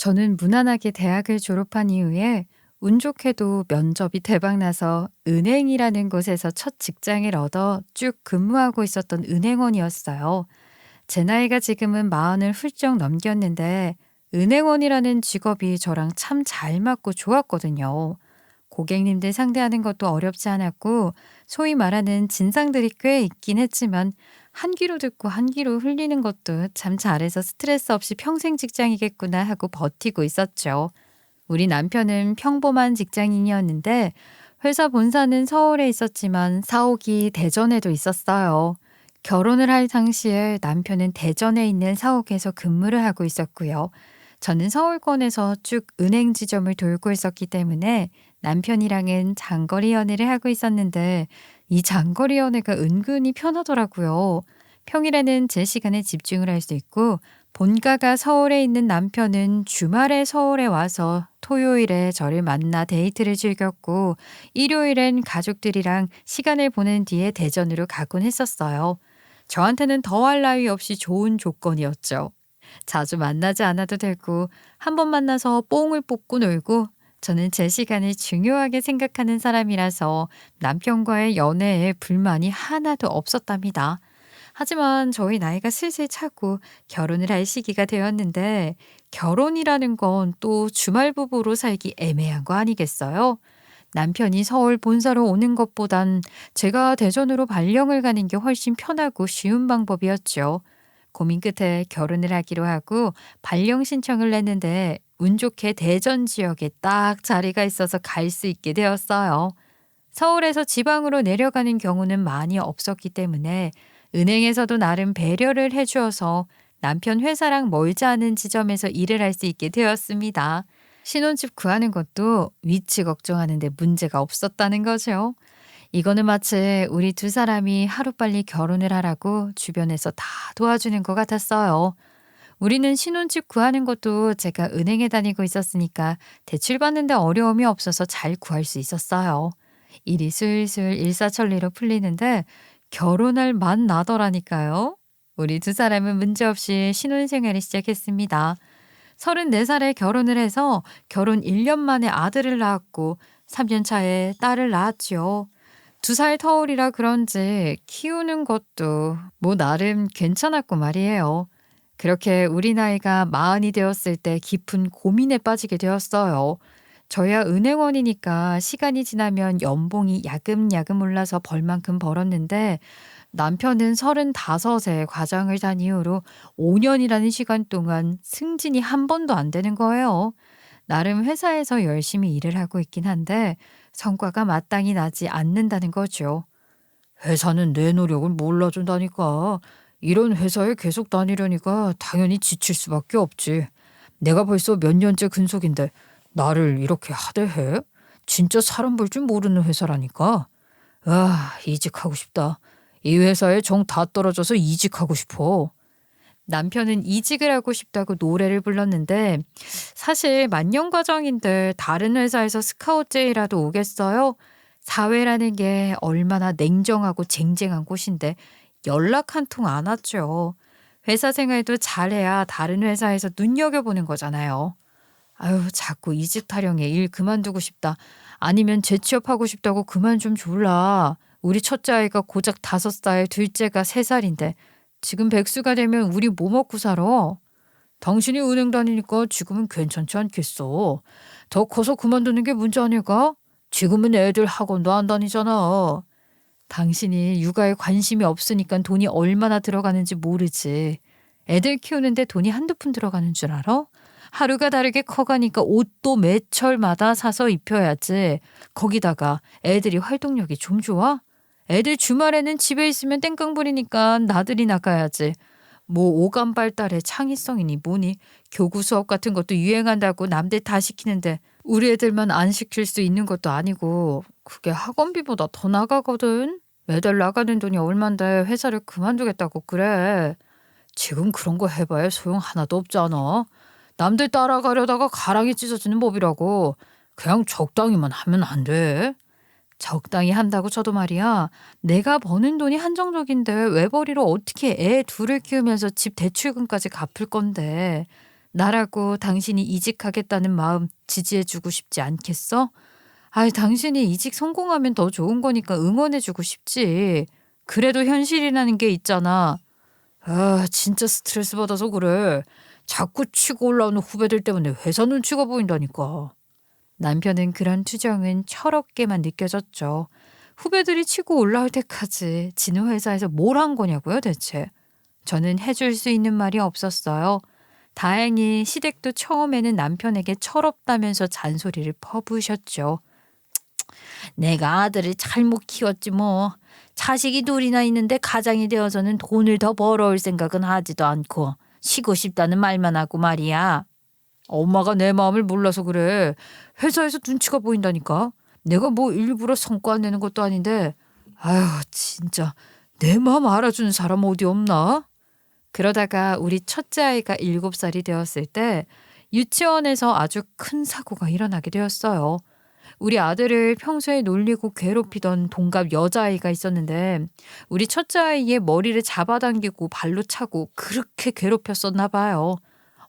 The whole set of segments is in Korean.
저는 무난하게 대학을 졸업한 이후에 운 좋게도 면접이 대박나서 은행이라는 곳에서 첫 직장을 얻어 쭉 근무하고 있었던 은행원이었어요. 제 나이가 지금은 마흔을 훌쩍 넘겼는데 은행원이라는 직업이 저랑 참 잘 맞고 좋았거든요. 고객님들 상대하는 것도 어렵지 않았고 소위 말하는 진상들이 꽤 있긴 했지만 한 귀로 듣고 한 귀로 흘리는 것도 참 잘해서 스트레스 없이 평생 직장이겠구나 하고 버티고 있었죠. 우리 남편은 평범한 직장인이었는데 회사 본사는 서울에 있었지만 사옥이 대전에도 있었어요. 결혼을 할 당시에 남편은 대전에 있는 사옥에서 근무를 하고 있었고요. 저는 서울권에서 쭉 은행 지점을 돌고 있었기 때문에 남편이랑은 장거리 연애를 하고 있었는데 이 장거리 연애가 은근히 편하더라고요. 평일에는 제 시간에 집중을 할 수 있고 본가가 서울에 있는 남편은 주말에 서울에 와서 토요일에 저를 만나 데이트를 즐겼고 일요일엔 가족들이랑 시간을 보낸 뒤에 대전으로 가곤 했었어요. 저한테는 더할 나위 없이 좋은 조건이었죠. 자주 만나지 않아도 되고 한 번 만나서 뽕을 뽑고 놀고 저는 제 시간을 중요하게 생각하는 사람이라서 남편과의 연애에 불만이 하나도 없었답니다. 하지만 저희 나이가 슬슬 차고 결혼을 할 시기가 되었는데 결혼이라는 건 또 주말 부부로 살기 애매한 거 아니겠어요? 남편이 서울 본사로 오는 것보단 제가 대전으로 발령을 가는 게 훨씬 편하고 쉬운 방법이었죠. 고민 끝에 결혼을 하기로 하고 발령 신청을 냈는데 운 좋게 대전 지역에 딱 자리가 있어서 갈 수 있게 되었어요. 서울에서 지방으로 내려가는 경우는 많이 없었기 때문에 은행에서도 나름 배려를 해주어서 남편 회사랑 멀지 않은 지점에서 일을 할 수 있게 되었습니다. 신혼집 구하는 것도 위치 걱정하는데 문제가 없었다는 거죠. 이거는 마치 우리 두 사람이 하루빨리 결혼을 하라고 주변에서 다 도와주는 것 같았어요. 우리는 신혼집 구하는 것도 제가 은행에 다니고 있었으니까 대출 받는데 어려움이 없어서 잘 구할 수 있었어요. 일이 슬슬 일사천리로 풀리는데 결혼할 맛 나더라니까요. 우리 두 사람은 문제없이 신혼생활을 시작했습니다. 34살에 결혼을 해서 결혼 1년 만에 아들을 낳았고 3년 차에 딸을 낳았지요. 2살 터울이라 그런지 키우는 것도 뭐 나름 괜찮았고 말이에요. 그렇게 우리 나이가 마흔이 되었을 때 깊은 고민에 빠지게 되었어요. 저야 은행원이니까 시간이 지나면 연봉이 야금야금 올라서 벌 만큼 벌었는데 남편은 35에 과장을 단 이후로 5년이라는 시간 동안 승진이 한 번도 안 되는 거예요. 나름 회사에서 열심히 일을 하고 있긴 한데 성과가 마땅히 나지 않는다는 거죠. 회사는 내 노력을 몰라준다니까. 이런 회사에 계속 다니려니까 당연히 지칠 수밖에 없지. 내가 벌써 몇 년째 근속인데 나를 이렇게 하대해? 진짜 사람 볼 줄 모르는 회사라니까. 아, 이직하고 싶다. 이 회사에 정 다 떨어져서 이직하고 싶어. 남편은 이직을 하고 싶다고 노래를 불렀는데 사실 만년 과정인데 다른 회사에서 스카우트 제의라도 오겠어요? 사회라는 게 얼마나 냉정하고 쟁쟁한 곳인데 연락 한 통 안 왔죠. 회사 생활도 잘해야 다른 회사에서 눈여겨보는 거잖아요. 아유, 자꾸 이직 타령에 일 그만두고 싶다. 아니면 재취업하고 싶다고 그만 좀 졸라. 우리 첫째 아이가 고작 5살, 둘째가 3살인데 지금 백수가 되면 우리 뭐 먹고 살아? 당신이 은행 다니니까 지금은 괜찮지 않겠어. 더 커서 그만두는 게 문제 아닐까? 지금은 애들 학원도 안 다니잖아. 당신이 육아에 관심이 없으니까 돈이 얼마나 들어가는지 모르지. 애들 키우는데 돈이 한두 푼 들어가는 줄 알아? 하루가 다르게 커가니까 옷도 매철마다 사서 입혀야지. 거기다가 애들이 활동력이 좀 좋아? 애들 주말에는 집에 있으면 땡깡 부리니까 나들이 나가야지. 뭐 오감 발달의 창의성이니 뭐니 교구 수업 같은 것도 유행한다고 남들 다 시키는데 우리 애들만 안 시킬 수 있는 것도 아니고 그게 학원비보다 더 나가거든. 매달 나가는 돈이 얼만데 회사를 그만두겠다고 그래. 지금 그런 거 해봐야 소용 하나도 없잖아. 남들 따라가려다가 가랑이 찢어지는 법이라고. 그냥 적당히만 하면 안 돼. 적당히 한다고 쳐도 말이야. 내가 버는 돈이 한정적인데 외벌이로 어떻게 애 둘을 키우면서 집 대출금까지 갚을 건데. 나라고 당신이 이직하겠다는 마음 지지해주고 싶지 않겠어? 아이, 당신이 이직 성공하면 더 좋은 거니까 응원해주고 싶지. 그래도 현실이라는 게 있잖아. 아, 진짜 스트레스 받아서 그래. 자꾸 치고 올라오는 후배들 때문에 회사 눈치가 보인다니까. 남편은 그런 투정은 철없게만 느껴졌죠. 후배들이 치고 올라올 때까지 지는 회사에서 뭘 한 거냐고요, 대체. 저는 해줄 수 있는 말이 없었어요. 다행히 시댁도 처음에는 남편에게 철없다면서 잔소리를 퍼부으셨죠. 내가 아들을 잘못 키웠지 뭐. 자식이 둘이나 있는데 가장이 되어서는 돈을 더 벌어올 생각은 하지도 않고 쉬고 싶다는 말만 하고 말이야. 엄마가 내 마음을 몰라서 그래. 회사에서 눈치가 보인다니까. 내가 뭐 일부러 성과 내는 것도 아닌데. 아휴, 진짜 내 마음 알아주는 사람 어디 없나? 그러다가 우리 첫째 아이가 7살이 되었을 때 유치원에서 아주 큰 사고가 일어나게 되었어요. 우리 아들을 평소에 놀리고 괴롭히던 동갑 여자아이가 있었는데 우리 첫째 아이의 머리를 잡아당기고 발로 차고 그렇게 괴롭혔었나 봐요.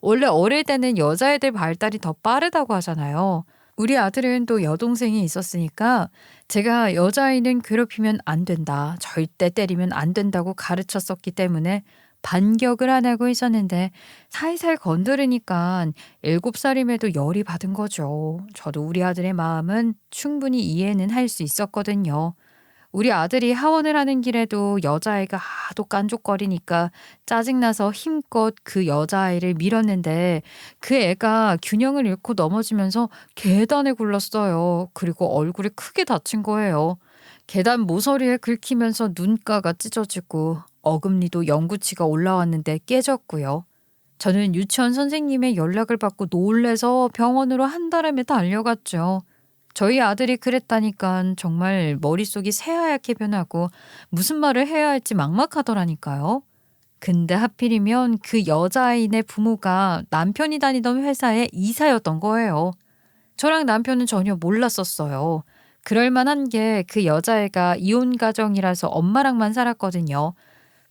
원래 어릴 때는 여자애들 발달이 더 빠르다고 하잖아요. 우리 아들은 또 여동생이 있었으니까 제가 여자아이는 괴롭히면 안 된다, 절대 때리면 안 된다고 가르쳤었기 때문에 반격을 안 하고 있었는데 살살 건드리니까 7살임에도 열이 받은 거죠. 저도 우리 아들의 마음은 충분히 이해는 할 수 있었거든요. 우리 아들이 하원을 하는 길에도 여자아이가 하도 깐족거리니까 짜증나서 힘껏 그 여자아이를 밀었는데 그 애가 균형을 잃고 넘어지면서 계단에 굴렀어요. 그리고 얼굴이 크게 다친 거예요. 계단 모서리에 긁히면서 눈가가 찢어지고 어금니도 영구치가 올라왔는데 깨졌고요. 저는 유치원 선생님의 연락을 받고 놀래서 병원으로 한달음에 달려갔죠. 저희 아들이 그랬다니까 정말 머릿속이 새하얗게 변하고 무슨 말을 해야 할지 막막하더라니까요. 근데 하필이면 그 여자아이네 부모가 남편이 다니던 회사의 이사였던 거예요. 저랑 남편은 전혀 몰랐었어요. 그럴 만한 게 그 여자애가 이혼 가정이라서 엄마랑만 살았거든요.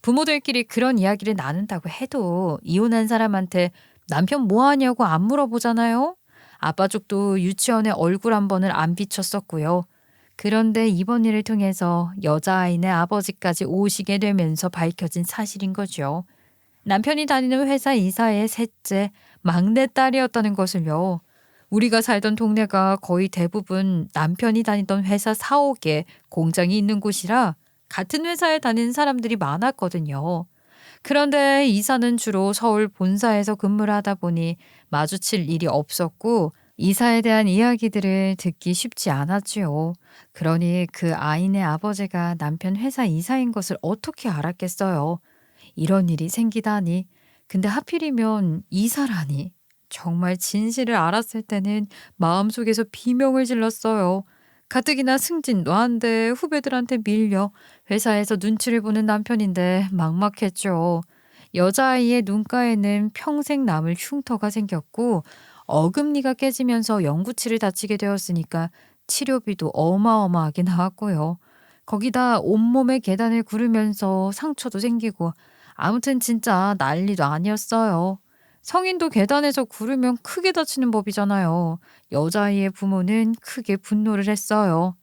부모들끼리 그런 이야기를 나눈다고 해도 이혼한 사람한테 남편 뭐 하냐고 안 물어보잖아요. 아빠 쪽도 유치원에 얼굴 한 번을 안 비쳤었고요. 그런데 이번 일을 통해서 여자아이네 아버지까지 오시게 되면서 밝혀진 사실인 거죠. 남편이 다니는 회사 이사의 셋째, 막내딸이었다는 것을요. 우리가 살던 동네가 거의 대부분 남편이 다니던 회사 사옥에 공장이 있는 곳이라 같은 회사에 다니는 사람들이 많았거든요. 그런데 이사는 주로 서울 본사에서 근무를 하다 보니 마주칠 일이 없었고 이사에 대한 이야기들을 듣기 쉽지 않았지요. 그러니 그 아이네 아버지가 남편 회사 이사인 것을 어떻게 알았겠어요. 이런 일이 생기다니. 근데 하필이면 이사라니. 정말 진실을 알았을 때는 마음속에서 비명을 질렀어요. 가뜩이나 승진도 안 돼 후배들한테 밀려 회사에서 눈치를 보는 남편인데 막막했죠. 여자아이의 눈가에는 평생 남을 흉터가 생겼고 어금니가 깨지면서 영구치를 다치게 되었으니까 치료비도 어마어마하게 나왔고요. 거기다 온몸에 계단을 구르면서 상처도 생기고 아무튼 진짜 난리도 아니었어요. 성인도 계단에서 구르면 크게 다치는 법이잖아요. 여자아이의 부모는 크게 분노를 했어요.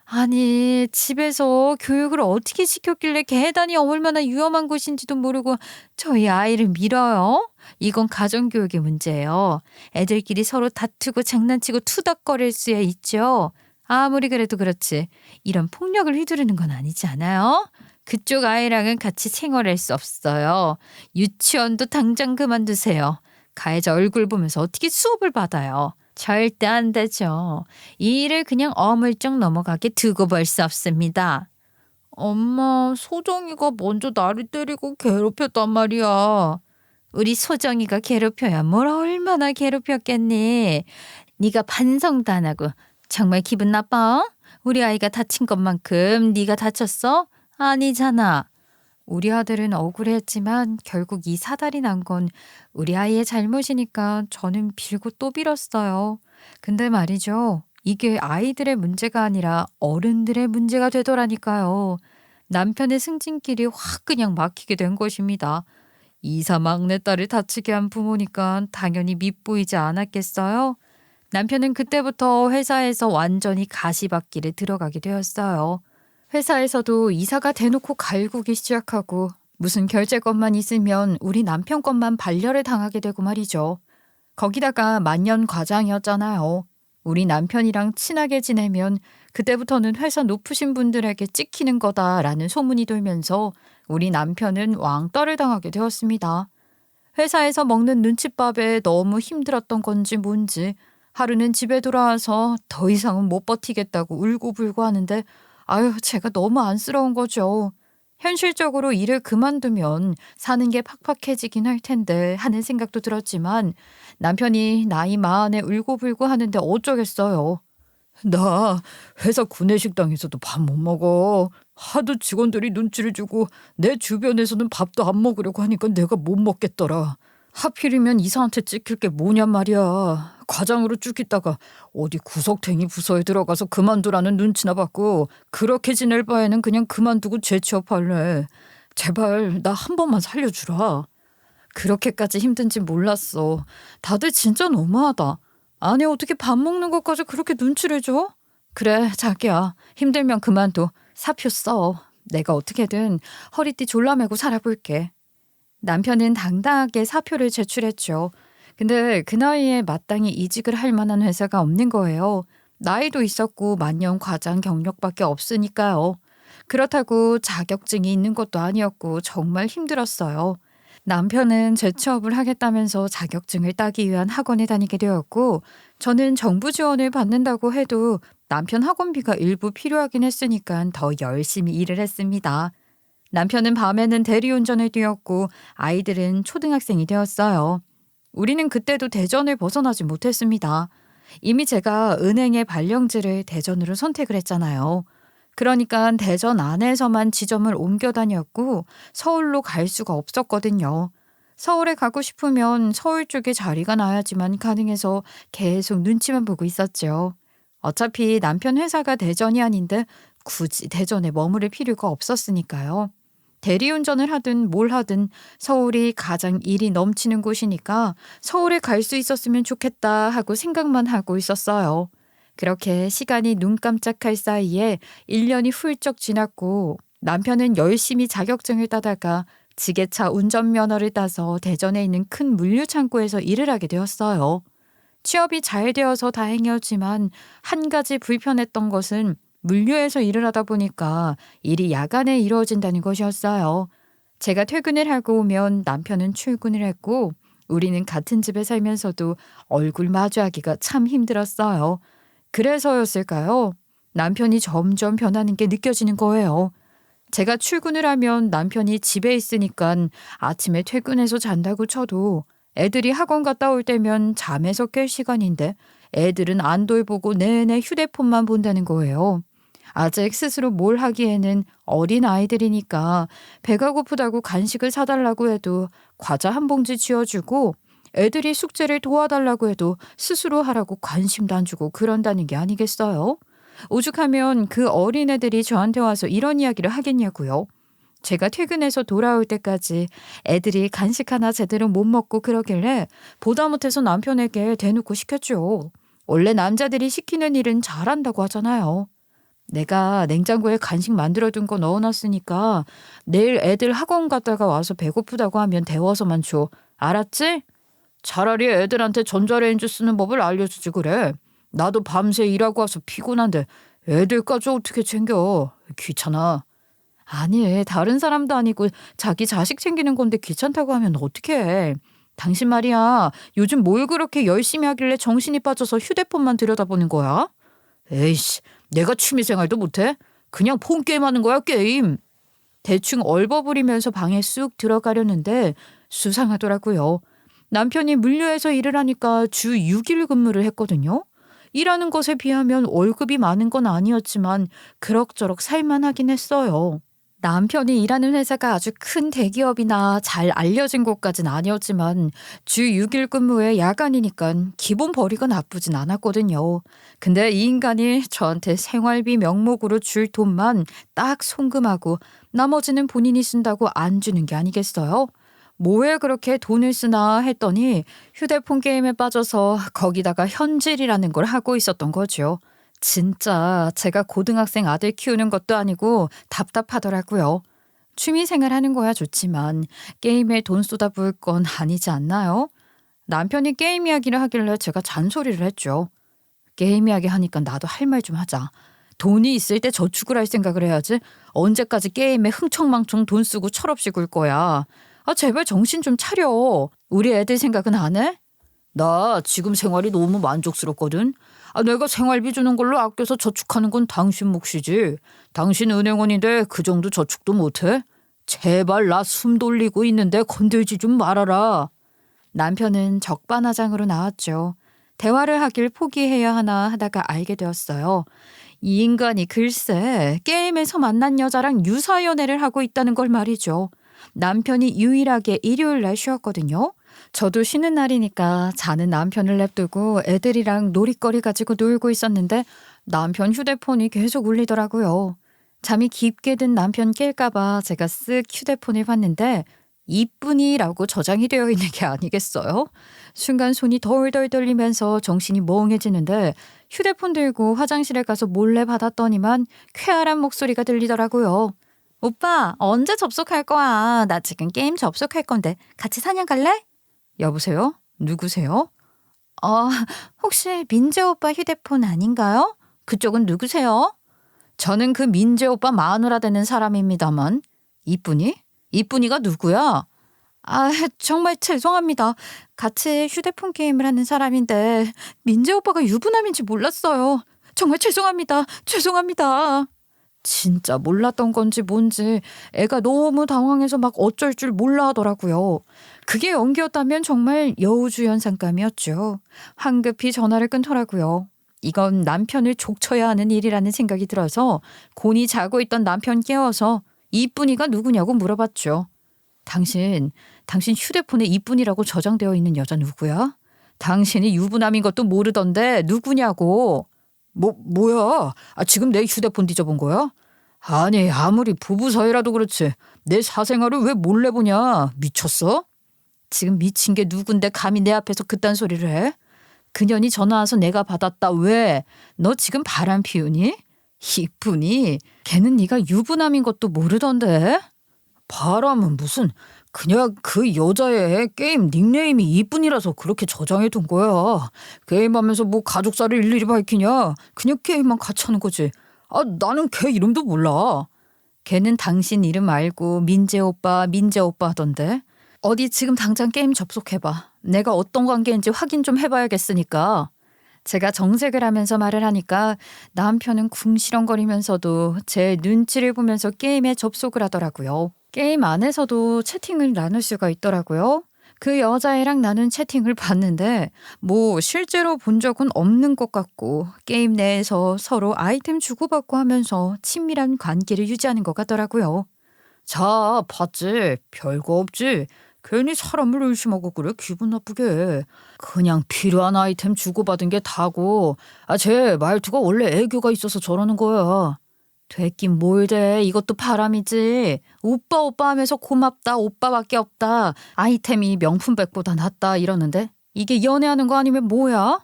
아니, 집에서 교육을 어떻게 시켰길래 계단이 얼마나 위험한 곳인지도 모르고 저희 아이를 밀어요? 이건 가정교육의 문제예요. 애들끼리 서로 다투고 장난치고 투닥거릴 수 있죠. 아무리 그래도 그렇지. 이런 폭력을 휘두르는 건 아니지 않아요? 그쪽 아이랑은 같이 생활할 수 없어요. 유치원도 당장 그만두세요. 가해자 얼굴 보면서 어떻게 수업을 받아요? 절대 안 되죠. 이 일을 그냥 어물쩍 넘어가게 두고 볼 수 없습니다. 엄마, 소정이가 먼저 나를 때리고 괴롭혔단 말이야. 우리 소정이가 괴롭혀야 뭘 얼마나 괴롭혔겠니? 네가 반성도 안 하고 정말 기분 나빠? 우리 아이가 다친 것만큼 네가 다쳤어? 아니잖아. 우리 아들은 억울했지만 결국 이 사달이 난 건 우리 아이의 잘못이니까 저는 빌고 또 빌었어요. 근데 말이죠. 이게 아이들의 문제가 아니라 어른들의 문제가 되더라니까요. 남편의 승진길이 확 그냥 막히게 된 것입니다. 이사 막내딸을 다치게 한 부모니까 당연히 밉보이지 않았겠어요? 남편은 그때부터 회사에서 완전히 가시밭길에 들어가게 되었어요. 회사에서도 이사가 대놓고 갈구기 시작하고 무슨 결제건만 있으면 우리 남편 것만 반려를 당하게 되고 말이죠. 거기다가 만년 과장이었잖아요. 우리 남편이랑 친하게 지내면 그때부터는 회사 높으신 분들에게 찍히는 거다라는 소문이 돌면서 우리 남편은 왕따를 당하게 되었습니다. 회사에서 먹는 눈칫밥에 너무 힘들었던 건지 뭔지 하루는 집에 돌아와서 더 이상은 못 버티겠다고 울고불고 하는데 아유 제가 너무 안쓰러운 거죠. 현실적으로 일을 그만두면 사는 게 팍팍해지긴 할 텐데 하는 생각도 들었지만 남편이 나이 마흔에 울고불고 하는데 어쩌겠어요. 나 회사 구내식당에서도 밥 못 먹어. 하도 직원들이 눈치를 주고 내 주변에서는 밥도 안 먹으려고 하니까 내가 못 먹겠더라. 하필이면 이사한테 찍힐 게 뭐냔 말이야. 과장으로 쭉 있다가 어디 구석탱이 부서에 들어가서 그만두라는 눈치나 받고 그렇게 지낼 바에는 그냥 그만두고 재취업할래. 제발 나 한 번만 살려주라. 그렇게까지 힘든지 몰랐어. 다들 진짜 너무하다. 아니 어떻게 밥 먹는 것까지 그렇게 눈치를 줘? 그래 자기야 힘들면 그만둬. 사표 써. 내가 어떻게든 허리띠 졸라매고 살아볼게. 남편은 당당하게 사표를 제출했죠. 근데 그 나이에 마땅히 이직을 할 만한 회사가 없는 거예요. 나이도 있었고 만년 과장 경력밖에 없으니까요. 그렇다고 자격증이 있는 것도 아니었고 정말 힘들었어요. 남편은 재취업을 하겠다면서 자격증을 따기 위한 학원에 다니게 되었고 저는 정부 지원을 받는다고 해도 남편 학원비가 일부 필요하긴 했으니까 더 열심히 일을 했습니다. 남편은 밤에는 대리운전을 뛰었고 아이들은 초등학생이 되었어요. 우리는 그때도 대전을 벗어나지 못했습니다. 이미 제가 은행의 발령지를 대전으로 선택을 했잖아요. 그러니까 대전 안에서만 지점을 옮겨 다녔고 서울로 갈 수가 없었거든요. 서울에 가고 싶으면 서울 쪽에 자리가 나야지만 가능해서 계속 눈치만 보고 있었죠. 어차피 남편 회사가 대전이 아닌데 굳이 대전에 머무를 필요가 없었으니까요. 대리운전을 하든 뭘 하든 서울이 가장 일이 넘치는 곳이니까 서울에 갈 수 있었으면 좋겠다 하고 생각만 하고 있었어요. 그렇게 시간이 눈 깜짝할 사이에 1년이 훌쩍 지났고 남편은 열심히 자격증을 따다가 지게차 운전면허를 따서 대전에 있는 큰 물류창고에서 일을 하게 되었어요. 취업이 잘 되어서 다행이었지만 한 가지 불편했던 것은 물류에서 일을 하다 보니까 일이 야간에 이루어진다는 것이었어요. 제가 퇴근을 하고 오면 남편은 출근을 했고 우리는 같은 집에 살면서도 얼굴 마주하기가 참 힘들었어요. 그래서였을까요? 남편이 점점 변하는 게 느껴지는 거예요. 제가 출근을 하면 남편이 집에 있으니까 아침에 퇴근해서 잔다고 쳐도 애들이 학원 갔다 올 때면 잠에서 깰 시간인데 애들은 안 돌보고 내내 휴대폰만 본다는 거예요. 아직 스스로 뭘 하기에는 어린 아이들이니까 배가 고프다고 간식을 사달라고 해도 과자 한 봉지 쥐어주고 애들이 숙제를 도와달라고 해도 스스로 하라고 관심도 안 주고 그런다는 게 아니겠어요? 오죽하면 그 어린애들이 저한테 와서 이런 이야기를 하겠냐고요. 제가 퇴근해서 돌아올 때까지 애들이 간식 하나 제대로 못 먹고 그러길래 보다 못해서 남편에게 대놓고 시켰죠. 원래 남자들이 시키는 일은 잘한다고 하잖아요. 내가 냉장고에 간식 만들어둔 거 넣어놨으니까 내일 애들 학원 갔다가 와서 배고프다고 하면 데워서만 줘. 알았지? 차라리 애들한테 전자레인지 쓰는 법을 알려주지 그래. 나도 밤새 일하고 와서 피곤한데 애들까지 어떻게 챙겨. 귀찮아. 아니 다른 사람도 아니고 자기 자식 챙기는 건데 귀찮다고 하면 어떡해. 당신 말이야 요즘 뭘 그렇게 열심히 하길래 정신이 빠져서 휴대폰만 들여다보는 거야? 에이씨 내가 취미생활도 못해? 그냥 폰게임 하는 거야 게임. 대충 얼버무리면서 방에 쑥 들어가려는데 수상하더라고요. 남편이 물류에서 일을 하니까 주 6일 근무를 했거든요. 일하는 것에 비하면 월급이 많은 건 아니었지만 그럭저럭 살만하긴 했어요. 남편이 일하는 회사가 아주 큰 대기업이나 잘 알려진 곳까진 아니었지만 주 6일 근무에 야간이니까 기본 벌이가 나쁘진 않았거든요. 근데 이 인간이 저한테 생활비 명목으로 줄 돈만 딱 송금하고 나머지는 본인이 쓴다고 안 주는 게 아니겠어요? 뭐에 그렇게 돈을 쓰나 했더니 휴대폰 게임에 빠져서 거기다가 현질이라는 걸 하고 있었던 거죠. 진짜 제가 고등학생 아들 키우는 것도 아니고 답답하더라고요. 취미생활 하는 거야 좋지만 게임에 돈 쏟아부을 건 아니지 않나요? 남편이 게임 이야기를 하길래 제가 잔소리를 했죠. 게임 이야기 하니까 나도 할 말 좀 하자. 돈이 있을 때 저축을 할 생각을 해야지. 언제까지 게임에 흥청망청 돈 쓰고 철없이 굴 거야. 아, 제발 정신 좀 차려. 우리 애들 생각은 안 해? 나 지금 생활이 너무 만족스럽거든. 아, 내가 생활비 주는 걸로 아껴서 저축하는 건 당신 몫이지. 당신 은행원인데 그 정도 저축도 못해? 제발 나 숨 돌리고 있는데 건들지 좀 말아라. 남편은 적반하장으로 나왔죠. 대화를 하길 포기해야 하나 하다가 알게 되었어요. 이 인간이 글쎄 게임에서 만난 여자랑 유사 연애를 하고 있다는 걸 말이죠. 남편이 유일하게 일요일 날 쉬었거든요. 저도 쉬는 날이니까 자는 남편을 냅두고 애들이랑 놀이거리 가지고 놀고 있었는데 남편 휴대폰이 계속 울리더라고요. 잠이 깊게 든 남편 깰까봐 제가 쓱 휴대폰을 봤는데 이쁜이라고 저장이 되어 있는 게 아니겠어요? 순간 손이 덜덜 떨리면서 정신이 멍해지는데 휴대폰 들고 화장실에 가서 몰래 받았더니만 쾌활한 목소리가 들리더라고요. 오빠, 언제 접속할 거야? 나 지금 게임 접속할 건데 같이 사냥 갈래? 여보세요? 누구세요? 어, 혹시 민재 오빠 휴대폰 아닌가요? 그쪽은 누구세요? 저는 그 민재 오빠 마누라 되는 사람입니다만. 이쁜이? 이쁜이가 누구야? 아, 정말 죄송합니다. 같이 휴대폰 게임을 하는 사람인데 민재 오빠가 유부남인지 몰랐어요. 정말 죄송합니다. 죄송합니다. 진짜 몰랐던 건지 뭔지 애가 너무 당황해서 막 어쩔 줄 몰라 하더라고요. 그게 연기였다면 정말 여우주연상감이었죠. 황급히 전화를 끊더라고요. 이건 남편을 족쳐야 하는 일이라는 생각이 들어서 곤히 자고 있던 남편 깨워서 이쁜이가 누구냐고 물어봤죠. 당신 휴대폰에 이쁜이라고 저장되어 있는 여자 누구야? 당신이 유부남인 것도 모르던데 누구냐고. 뭐야? 아, 지금 내 휴대폰 뒤져본 거야? 아니, 아무리 부부 사이라도 그렇지. 내 사생활을 왜 몰래 보냐? 미쳤어? 지금 미친 게 누군데 감히 내 앞에서 그딴 소리를 해? 그년이 전화 와서 내가 받았다. 왜? 너 지금 바람 피우니? 이쁜이? 걔는 네가 유부남인 것도 모르던데? 바람은 무슨, 그냥 그 여자의 게임 닉네임이 이쁜이라서 그렇게 저장해 둔 거야. 게임하면서 뭐 가족사를 일일이 밝히냐? 그냥 게임만 같이 하는 거지. 아, 나는 걔 이름도 몰라. 걔는 당신 이름 알고 민재 오빠 하던데. 어디 지금 당장 게임 접속해봐. 내가 어떤 관계인지 확인 좀 해봐야겠으니까. 제가 정색을 하면서 말을 하니까 남편은 궁시렁거리면서도 제 눈치를 보면서 게임에 접속을 하더라고요. 게임 안에서도 채팅을 나눌 수가 있더라고요. 그 여자애랑 나눈 채팅을 봤는데 뭐 실제로 본 적은 없는 것 같고 게임 내에서 서로 아이템 주고받고 하면서 친밀한 관계를 유지하는 것 같더라고요. 자, 봤지? 별거 없지? 괜히 사람을 의심하고 그래 기분 나쁘게. 그냥 필요한 아이템 주고받은 게 다고. 아, 쟤 말투가 원래 애교가 있어서 저러는 거야. 됐긴 뭘 돼. 이것도 바람이지. 오빠 하면서 고맙다. 오빠밖에 없다. 아이템이 명품백보다 낫다 이러는데 이게 연애하는 거 아니면 뭐야?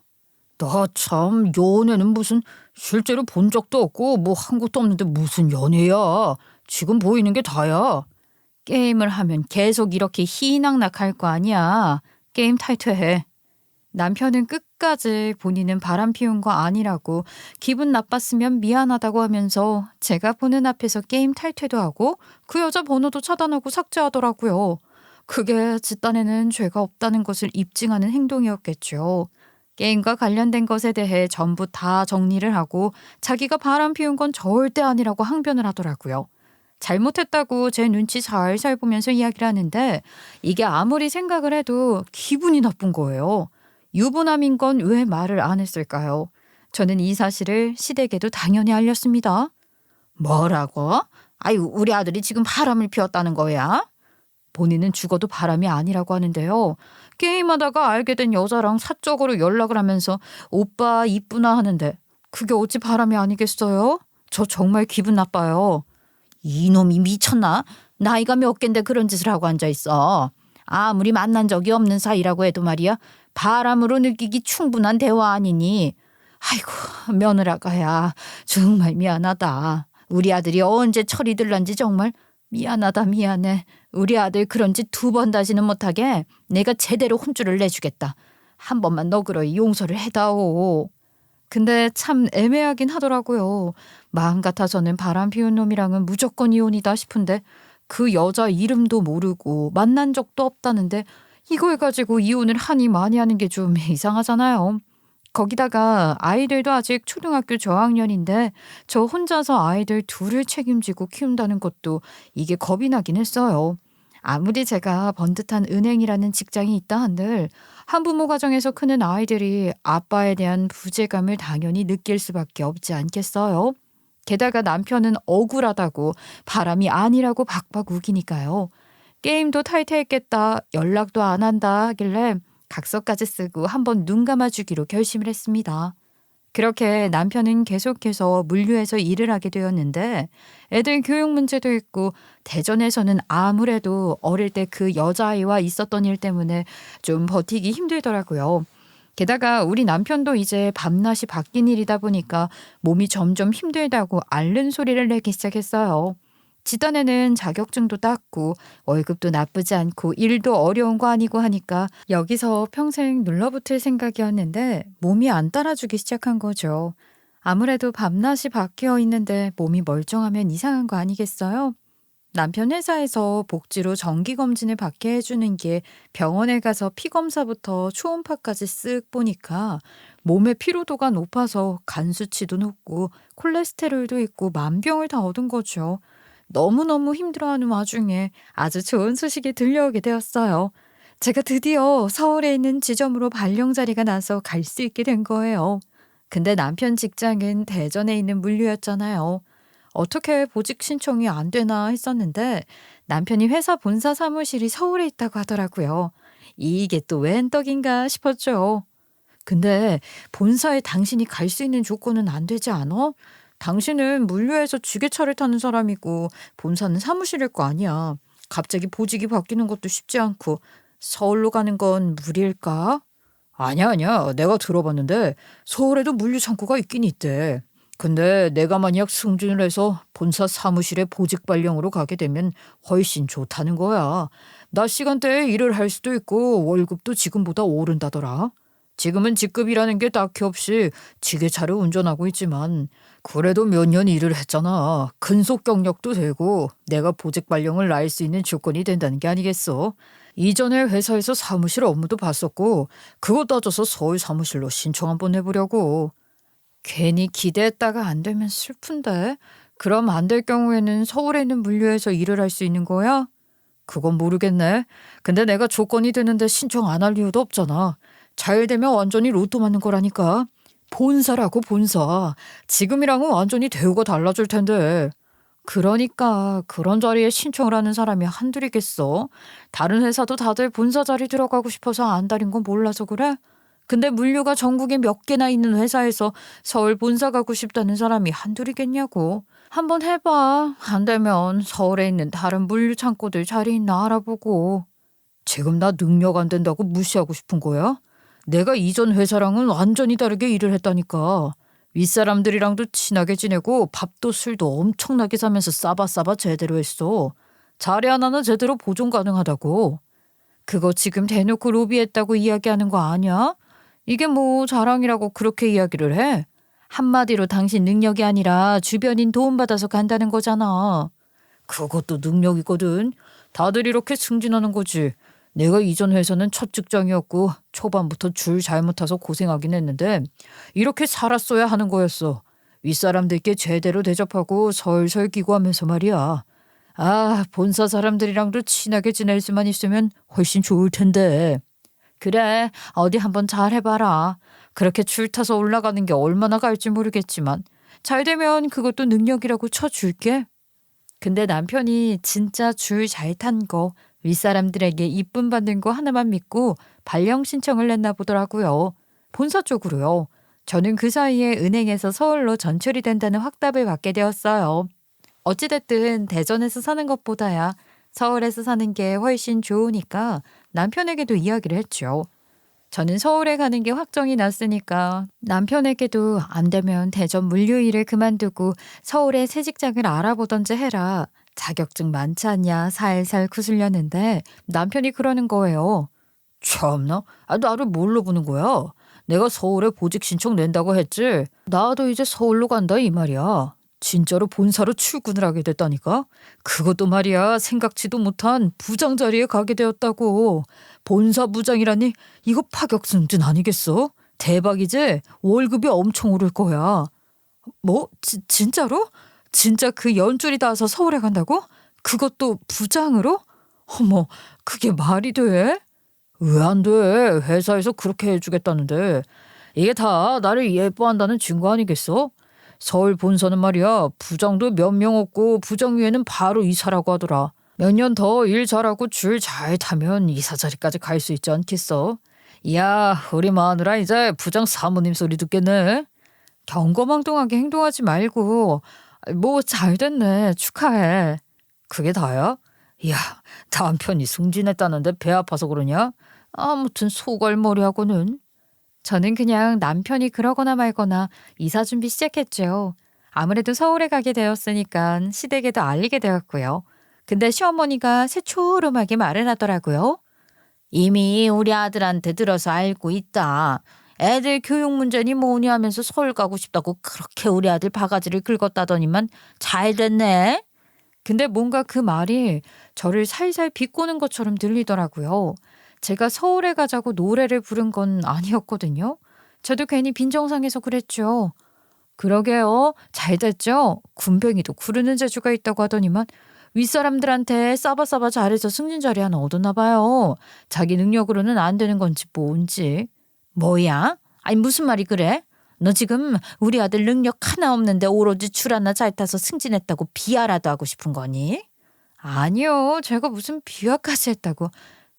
나 참 연애는 무슨 실제로 본 적도 없고 뭐 한 것도 없는데 무슨 연애야. 지금 보이는 게 다야. 게임을 하면 계속 이렇게 희낙낙할 거 아니야. 게임 탈퇴해. 남편은 끝까지 본인은 바람 피운 거 아니라고 기분 나빴으면 미안하다고 하면서 제가 보는 앞에서 게임 탈퇴도 하고 그 여자 번호도 차단하고 삭제하더라고요. 그게 지 딴에는 죄가 없다는 것을 입증하는 행동이었겠죠. 게임과 관련된 것에 대해 전부 다 정리를 하고 자기가 바람 피운 건 절대 아니라고 항변을 하더라고요. 잘못했다고 제 눈치 살살 보면서 이야기를 하는데 이게 아무리 생각을 해도 기분이 나쁜 거예요. 유부남인 건 왜 말을 안 했을까요? 저는 이 사실을 시댁에도 당연히 알렸습니다. 뭐라고? 아유, 우리 아들이 지금 바람을 피웠다는 거야? 본인은 죽어도 바람이 아니라고 하는데요. 게임하다가 알게 된 여자랑 사적으로 연락을 하면서 오빠 이쁘나 하는데 그게 어찌 바람이 아니겠어요? 저 정말 기분 나빠요. 이놈이 미쳤나? 나이가 몇 갠데 그런 짓을 하고 앉아있어. 아무리 만난 적이 없는 사이라고 해도 말이야. 바람으로 느끼기 충분한 대화 아니니. 아이고, 며느라가야 정말 미안하다. 우리 아들이 언제 철이 들란지 정말 미안하다 미안해. 우리 아들 그런 짓 두 번 다시는 못하게 내가 제대로 혼쭐을 내주겠다. 한 번만 너그러이 용서를 해다오. 근데 참 애매하긴 하더라고요. 마음 같아서는 바람 피운 놈이랑은 무조건 이혼이다 싶은데 그 여자 이름도 모르고 만난 적도 없다는데 이걸 가지고 이혼을 하니 많이 하는 게 좀 이상하잖아요. 거기다가 아이들도 아직 초등학교 저학년인데 저 혼자서 아이들 둘을 책임지고 키운다는 것도 이게 겁이 나긴 했어요. 아무리 제가 번듯한 은행이라는 직장이 있다 한들 한부모 가정에서 크는 아이들이 아빠에 대한 부재감을 당연히 느낄 수밖에 없지 않겠어요. 게다가 남편은 억울하다고 바람이 아니라고 박박 우기니까요. 게임도 탈퇴했겠다, 연락도 안 한다 하길래 각서까지 쓰고 한번 눈 감아주기로 결심을 했습니다. 그렇게 남편은 계속해서 물류에서 일을 하게 되었는데 애들 교육 문제도 있고 대전에서는 아무래도 어릴 때 그 여자아이와 있었던 일 때문에 좀 버티기 힘들더라고요. 게다가 우리 남편도 이제 밤낮이 바뀐 일이다 보니까 몸이 점점 힘들다고 앓는 소리를 내기 시작했어요. 지단에는 자격증도 땄고 월급도 나쁘지 않고 일도 어려운 거 아니고 하니까 여기서 평생 눌러붙을 생각이었는데 몸이 안 따라주기 시작한 거죠. 아무래도 밤낮이 바뀌어 있는데 몸이 멀쩡하면 이상한 거 아니겠어요? 남편 회사에서 복지로 정기검진을 받게 해주는 게 병원에 가서 피검사부터 초음파까지 쓱 보니까 몸의 피로도가 높아서 간 수치도 높고 콜레스테롤도 있고 만병을 다 얻은 거죠. 너무너무 힘들어하는 와중에 아주 좋은 소식이 들려오게 되었어요. 제가 드디어 서울에 있는 지점으로 발령 자리가 나서 갈 수 있게 된 거예요. 근데 남편 직장은 대전에 있는 물류였잖아요. 어떻게 보직 신청이 안 되나 했었는데 남편이 회사 본사 사무실이 서울에 있다고 하더라고요. 이게 또 웬 떡인가 싶었죠. 근데 본사에 당신이 갈 수 있는 조건은 안 되지 않아? 당신은 물류에서 지게차를 타는 사람이고 본사는 사무실일 거 아니야. 갑자기 보직이 바뀌는 것도 쉽지 않고 서울로 가는 건 무리일까? 아니야, 아니야. 내가 들어봤는데 서울에도 물류 창고가 있긴 있대. 근데 내가 만약 승진을 해서 본사 사무실에 보직 발령으로 가게 되면 훨씬 좋다는 거야. 낮 시간대에 일을 할 수도 있고 월급도 지금보다 오른다더라. 지금은 직급이라는 게 딱히 없이 지게차를 운전하고 있지만 그래도 몇 년 일을 했잖아. 근속 경력도 되고 내가 보직 발령을 날 수 있는 조건이 된다는 게 아니겠어. 이전에 회사에서 사무실 업무도 봤었고 그거 따져서 서울 사무실로 신청 한번 해보려고. 괜히 기대했다가 안 되면 슬픈데. 그럼 안 될 경우에는 서울에 있는 물류에서 일을 할 수 있는 거야? 그건 모르겠네. 근데 내가 조건이 되는데 신청 안 할 이유도 없잖아. 잘 되면 완전히 로또 맞는 거라니까. 본사라고 본사. 지금이랑은 완전히 대우가 달라질 텐데. 그러니까 그런 자리에 신청을 하는 사람이 한둘이겠어. 다른 회사도 다들 본사 자리 들어가고 싶어서 안 다린 건 몰라서 그래? 근데 물류가 전국에 몇 개나 있는 회사에서 서울 본사 가고 싶다는 사람이 한둘이겠냐고. 한번 해봐. 안 되면 서울에 있는 다른 물류 창고들 자리 있나 알아보고. 지금 나 능력 안 된다고 무시하고 싶은 거야? 내가 이전 회사랑은 완전히 다르게 일을 했다니까. 윗사람들이랑도 친하게 지내고 밥도 술도 엄청나게 사면서 싸바싸바 제대로 했어. 자리 하나는 제대로 보존 가능하다고. 그거 지금 대놓고 로비했다고 이야기하는 거 아니야? 이게 뭐 자랑이라고 그렇게 이야기를 해? 한마디로 당신 능력이 아니라 주변인 도움받아서 간다는 거잖아. 그것도 능력이거든. 다들 이렇게 승진하는 거지. 내가 이전 회사는 첫 직장이었고 초반부터 줄 잘못 타서 고생하긴 했는데 이렇게 살았어야 하는 거였어. 윗사람들께 제대로 대접하고 설설 기고하면서 말이야. 아, 본사 사람들이랑도 친하게 지낼 수만 있으면 훨씬 좋을 텐데. 그래, 어디 한번 잘 해봐라. 그렇게 줄 타서 올라가는 게 얼마나 갈지 모르겠지만 잘 되면 그것도 능력이라고 쳐줄게. 근데 남편이 진짜 줄 잘 탄 거, 윗사람들에게 이쁨 받는 거 하나만 믿고 발령 신청을 냈나 보더라고요. 본사 쪽으로요. 저는 그 사이에 은행에서 서울로 전출이 된다는 확답을 받게 되었어요. 어찌됐든 대전에서 사는 것보다야 서울에서 사는 게 훨씬 좋으니까 남편에게도 이야기를 했죠. 저는 서울에 가는 게 확정이 났으니까 남편에게도 안 되면 대전 물류 일을 그만두고 서울에 새 직장을 알아보던지 해라. 자격증 많지 않냐 살살 구슬렸는데 남편이 그러는 거예요. 참나? 나를 뭘로 보는 거야? 내가 서울에 보직 신청 낸다고 했지? 나도 이제 서울로 간다 이 말이야. 진짜로 본사로 출근을 하게 됐다니까? 그것도 말이야 생각지도 못한 부장 자리에 가게 되었다고. 본사 부장이라니 이거 파격 승진 아니겠어? 대박이지? 월급이 엄청 오를 거야. 뭐? 진짜로? 진짜 그 연줄이 닿아서 서울에 간다고? 그것도 부장으로? 어머, 그게 말이 돼? 왜 안 돼? 회사에서 그렇게 해주겠다는데. 이게 다 나를 예뻐한다는 증거 아니겠어? 서울 본사는 말이야 부장도 몇 명 없고 부장 위에는 바로 이사라고 하더라. 몇 년 더 일 잘하고 줄 잘 타면 이사 자리까지 갈 수 있지 않겠어? 이야 우리 마누라 이제 부장 사모님 소리 듣겠네. 경거망동하게 행동하지 말고 뭐 잘 됐네 축하해. 그게 다야? 이야 남편이 승진했다는데 배 아파서 그러냐? 아무튼 소갈머리하고는. 저는 그냥 남편이 그러거나 말거나 이사 준비 시작했죠. 아무래도 서울에 가게 되었으니까 시댁에도 알리게 되었고요. 근데 시어머니가 새초롬하게 말을 하더라고요. 이미 우리 아들한테 들어서 알고 있다. 애들 교육 문제니 뭐니 하면서 서울 가고 싶다고 그렇게 우리 아들 바가지를 긁었다더니만 잘 됐네. 근데 뭔가 그 말이 저를 살살 비꼬는 것처럼 들리더라고요. 제가 서울에 가자고 노래를 부른 건 아니었거든요. 저도 괜히 빈정상해서 그랬죠. 그러게요. 잘 됐죠? 군뱅이도 구르는 재주가 있다고 하더니만 윗사람들한테 싸바싸바 잘해서 승진 자리 하나 얻었나 봐요. 자기 능력으로는 안 되는 건지 뭔지. 뭐야? 아니 무슨 말이 그래? 너 지금 우리 아들 능력 하나 없는데 오로지 줄 하나 잘 타서 승진했다고 비하라도 하고 싶은 거니? 아니요. 제가 무슨 비하까지 했다고.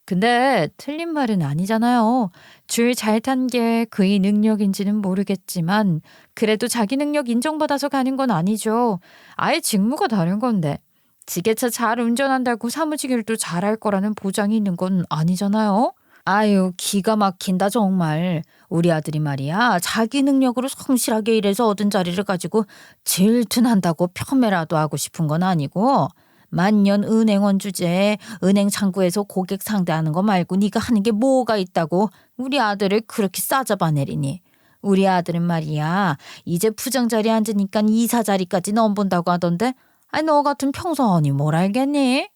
근데 틀린 말은 아니잖아요. 줄 잘 탄 게 그의 능력인지는 모르겠지만 그래도 자기 능력 인정받아서 가는 건 아니죠. 아예 직무가 다른 건데. 지게차 잘 운전한다고 사무직 일도 잘할 거라는 보장이 있는 건 아니잖아요. 아유 기가 막힌다 정말. 우리 아들이 말이야 자기 능력으로 성실하게 일해서 얻은 자리를 가지고 질투난다고 폄훼라도 하고 싶은 건 아니고 만년 은행원 주제에 은행 창구에서 고객 상대하는 거 말고 네가 하는 게 뭐가 있다고 우리 아들을 그렇게 싸잡아내리니. 우리 아들은 말이야 이제 부장 자리에 앉으니까 이사 자리까지 넘본다고 하던데 아니 너 같은 평선이 뭘 알겠니?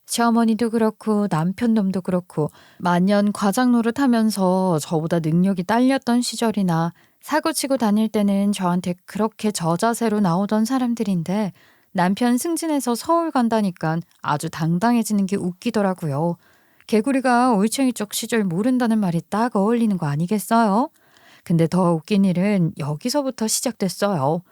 시어머니도 그렇고 남편 놈도 그렇고 만년 과장 노릇하면서 저보다 능력이 딸렸던 시절이나 사고치고 다닐 때는 저한테 그렇게 저자세로 나오던 사람들인데 남편 승진해서 서울 간다니까 아주 당당해지는 게 웃기더라고요. 개구리가 올챙이 쪽 시절 모른다는 말이 딱 어울리는 거 아니겠어요? 근데 더 웃긴 일은 여기서부터 시작됐어요.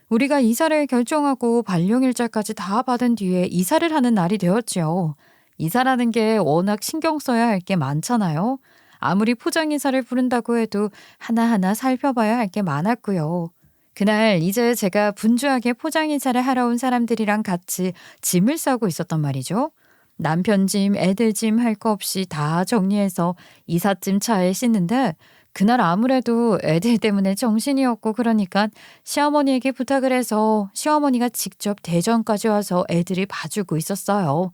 우리가 이사를 결정하고 발령일자까지 다 받은 뒤에 이사를 하는 날이 되었지요. 이사라는 게 워낙 신경 써야 할 게 많잖아요. 아무리 포장이사를 부른다고 해도 하나하나 살펴봐야 할 게 많았고요. 그날 이제 제가 분주하게 포장이사를 하러 온 사람들이랑 같이 짐을 싸고 있었단 말이죠. 남편 짐, 애들 짐 할 거 없이 다 정리해서 이삿짐 차에 싣는데 그날 아무래도 애들 때문에 정신이 없고 그러니까 시어머니에게 부탁을 해서 시어머니가 직접 대전까지 와서 애들을 봐주고 있었어요.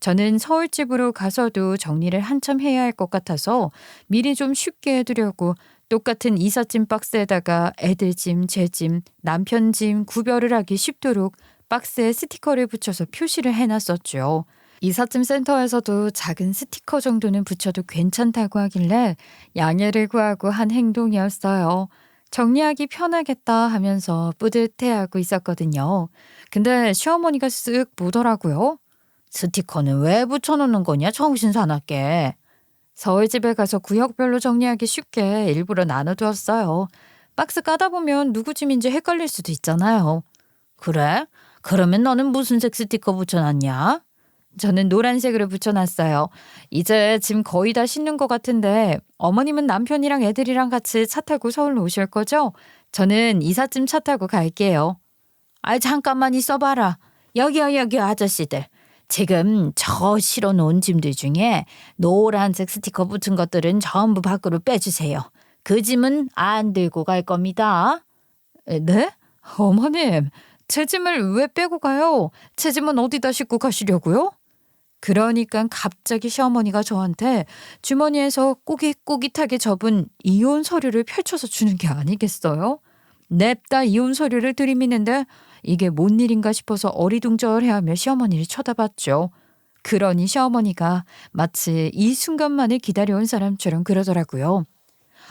저는 서울집으로 가서도 정리를 한참 해야 할 것 같아서 미리 좀 쉽게 해두려고 똑같은 이삿짐 박스에다가 애들 짐, 제 짐, 남편 짐 구별을 하기 쉽도록 박스에 스티커를 붙여서 표시를 해놨었죠. 이삿짐 센터에서도 작은 스티커 정도는 붙여도 괜찮다고 하길래 양해를 구하고 한 행동이었어요. 정리하기 편하겠다 하면서 뿌듯해하고 있었거든요. 근데 시어머니가 쓱 보더라고요. 스티커는 왜 붙여놓는 거냐 정신 사납게. 서울집에 가서 구역별로 정리하기 쉽게 일부러 나눠두었어요. 박스 까다 보면 누구 짐인지 헷갈릴 수도 있잖아요. 그래? 그러면 너는 무슨 색 스티커 붙여놨냐? 저는 노란색으로 붙여놨어요. 이제 짐 거의 다 싣는 것 같은데 어머님은 남편이랑 애들이랑 같이 차 타고 서울로 오실 거죠? 저는 이삿짐 차 타고 갈게요. 잠깐만 있어봐라. 여기 아저씨들. 지금 저 실어놓은 짐들 중에 노란색 스티커 붙은 것들은 전부 밖으로 빼주세요. 그 짐은 안 들고 갈 겁니다. 네? 어머님, 제 짐을 왜 빼고 가요? 제 짐은 어디다 싣고 가시려고요? 그러니까 갑자기 시어머니가 저한테 주머니에서 꼬깃꼬깃하게 접은 이혼 서류를 펼쳐서 주는 게 아니겠어요? 냅다 이혼 서류를 들이미는데 이게 뭔 일인가 싶어서 어리둥절해하며 시어머니를 쳐다봤죠. 그러니 시어머니가 마치 이 순간만을 기다려온 사람처럼 그러더라고요.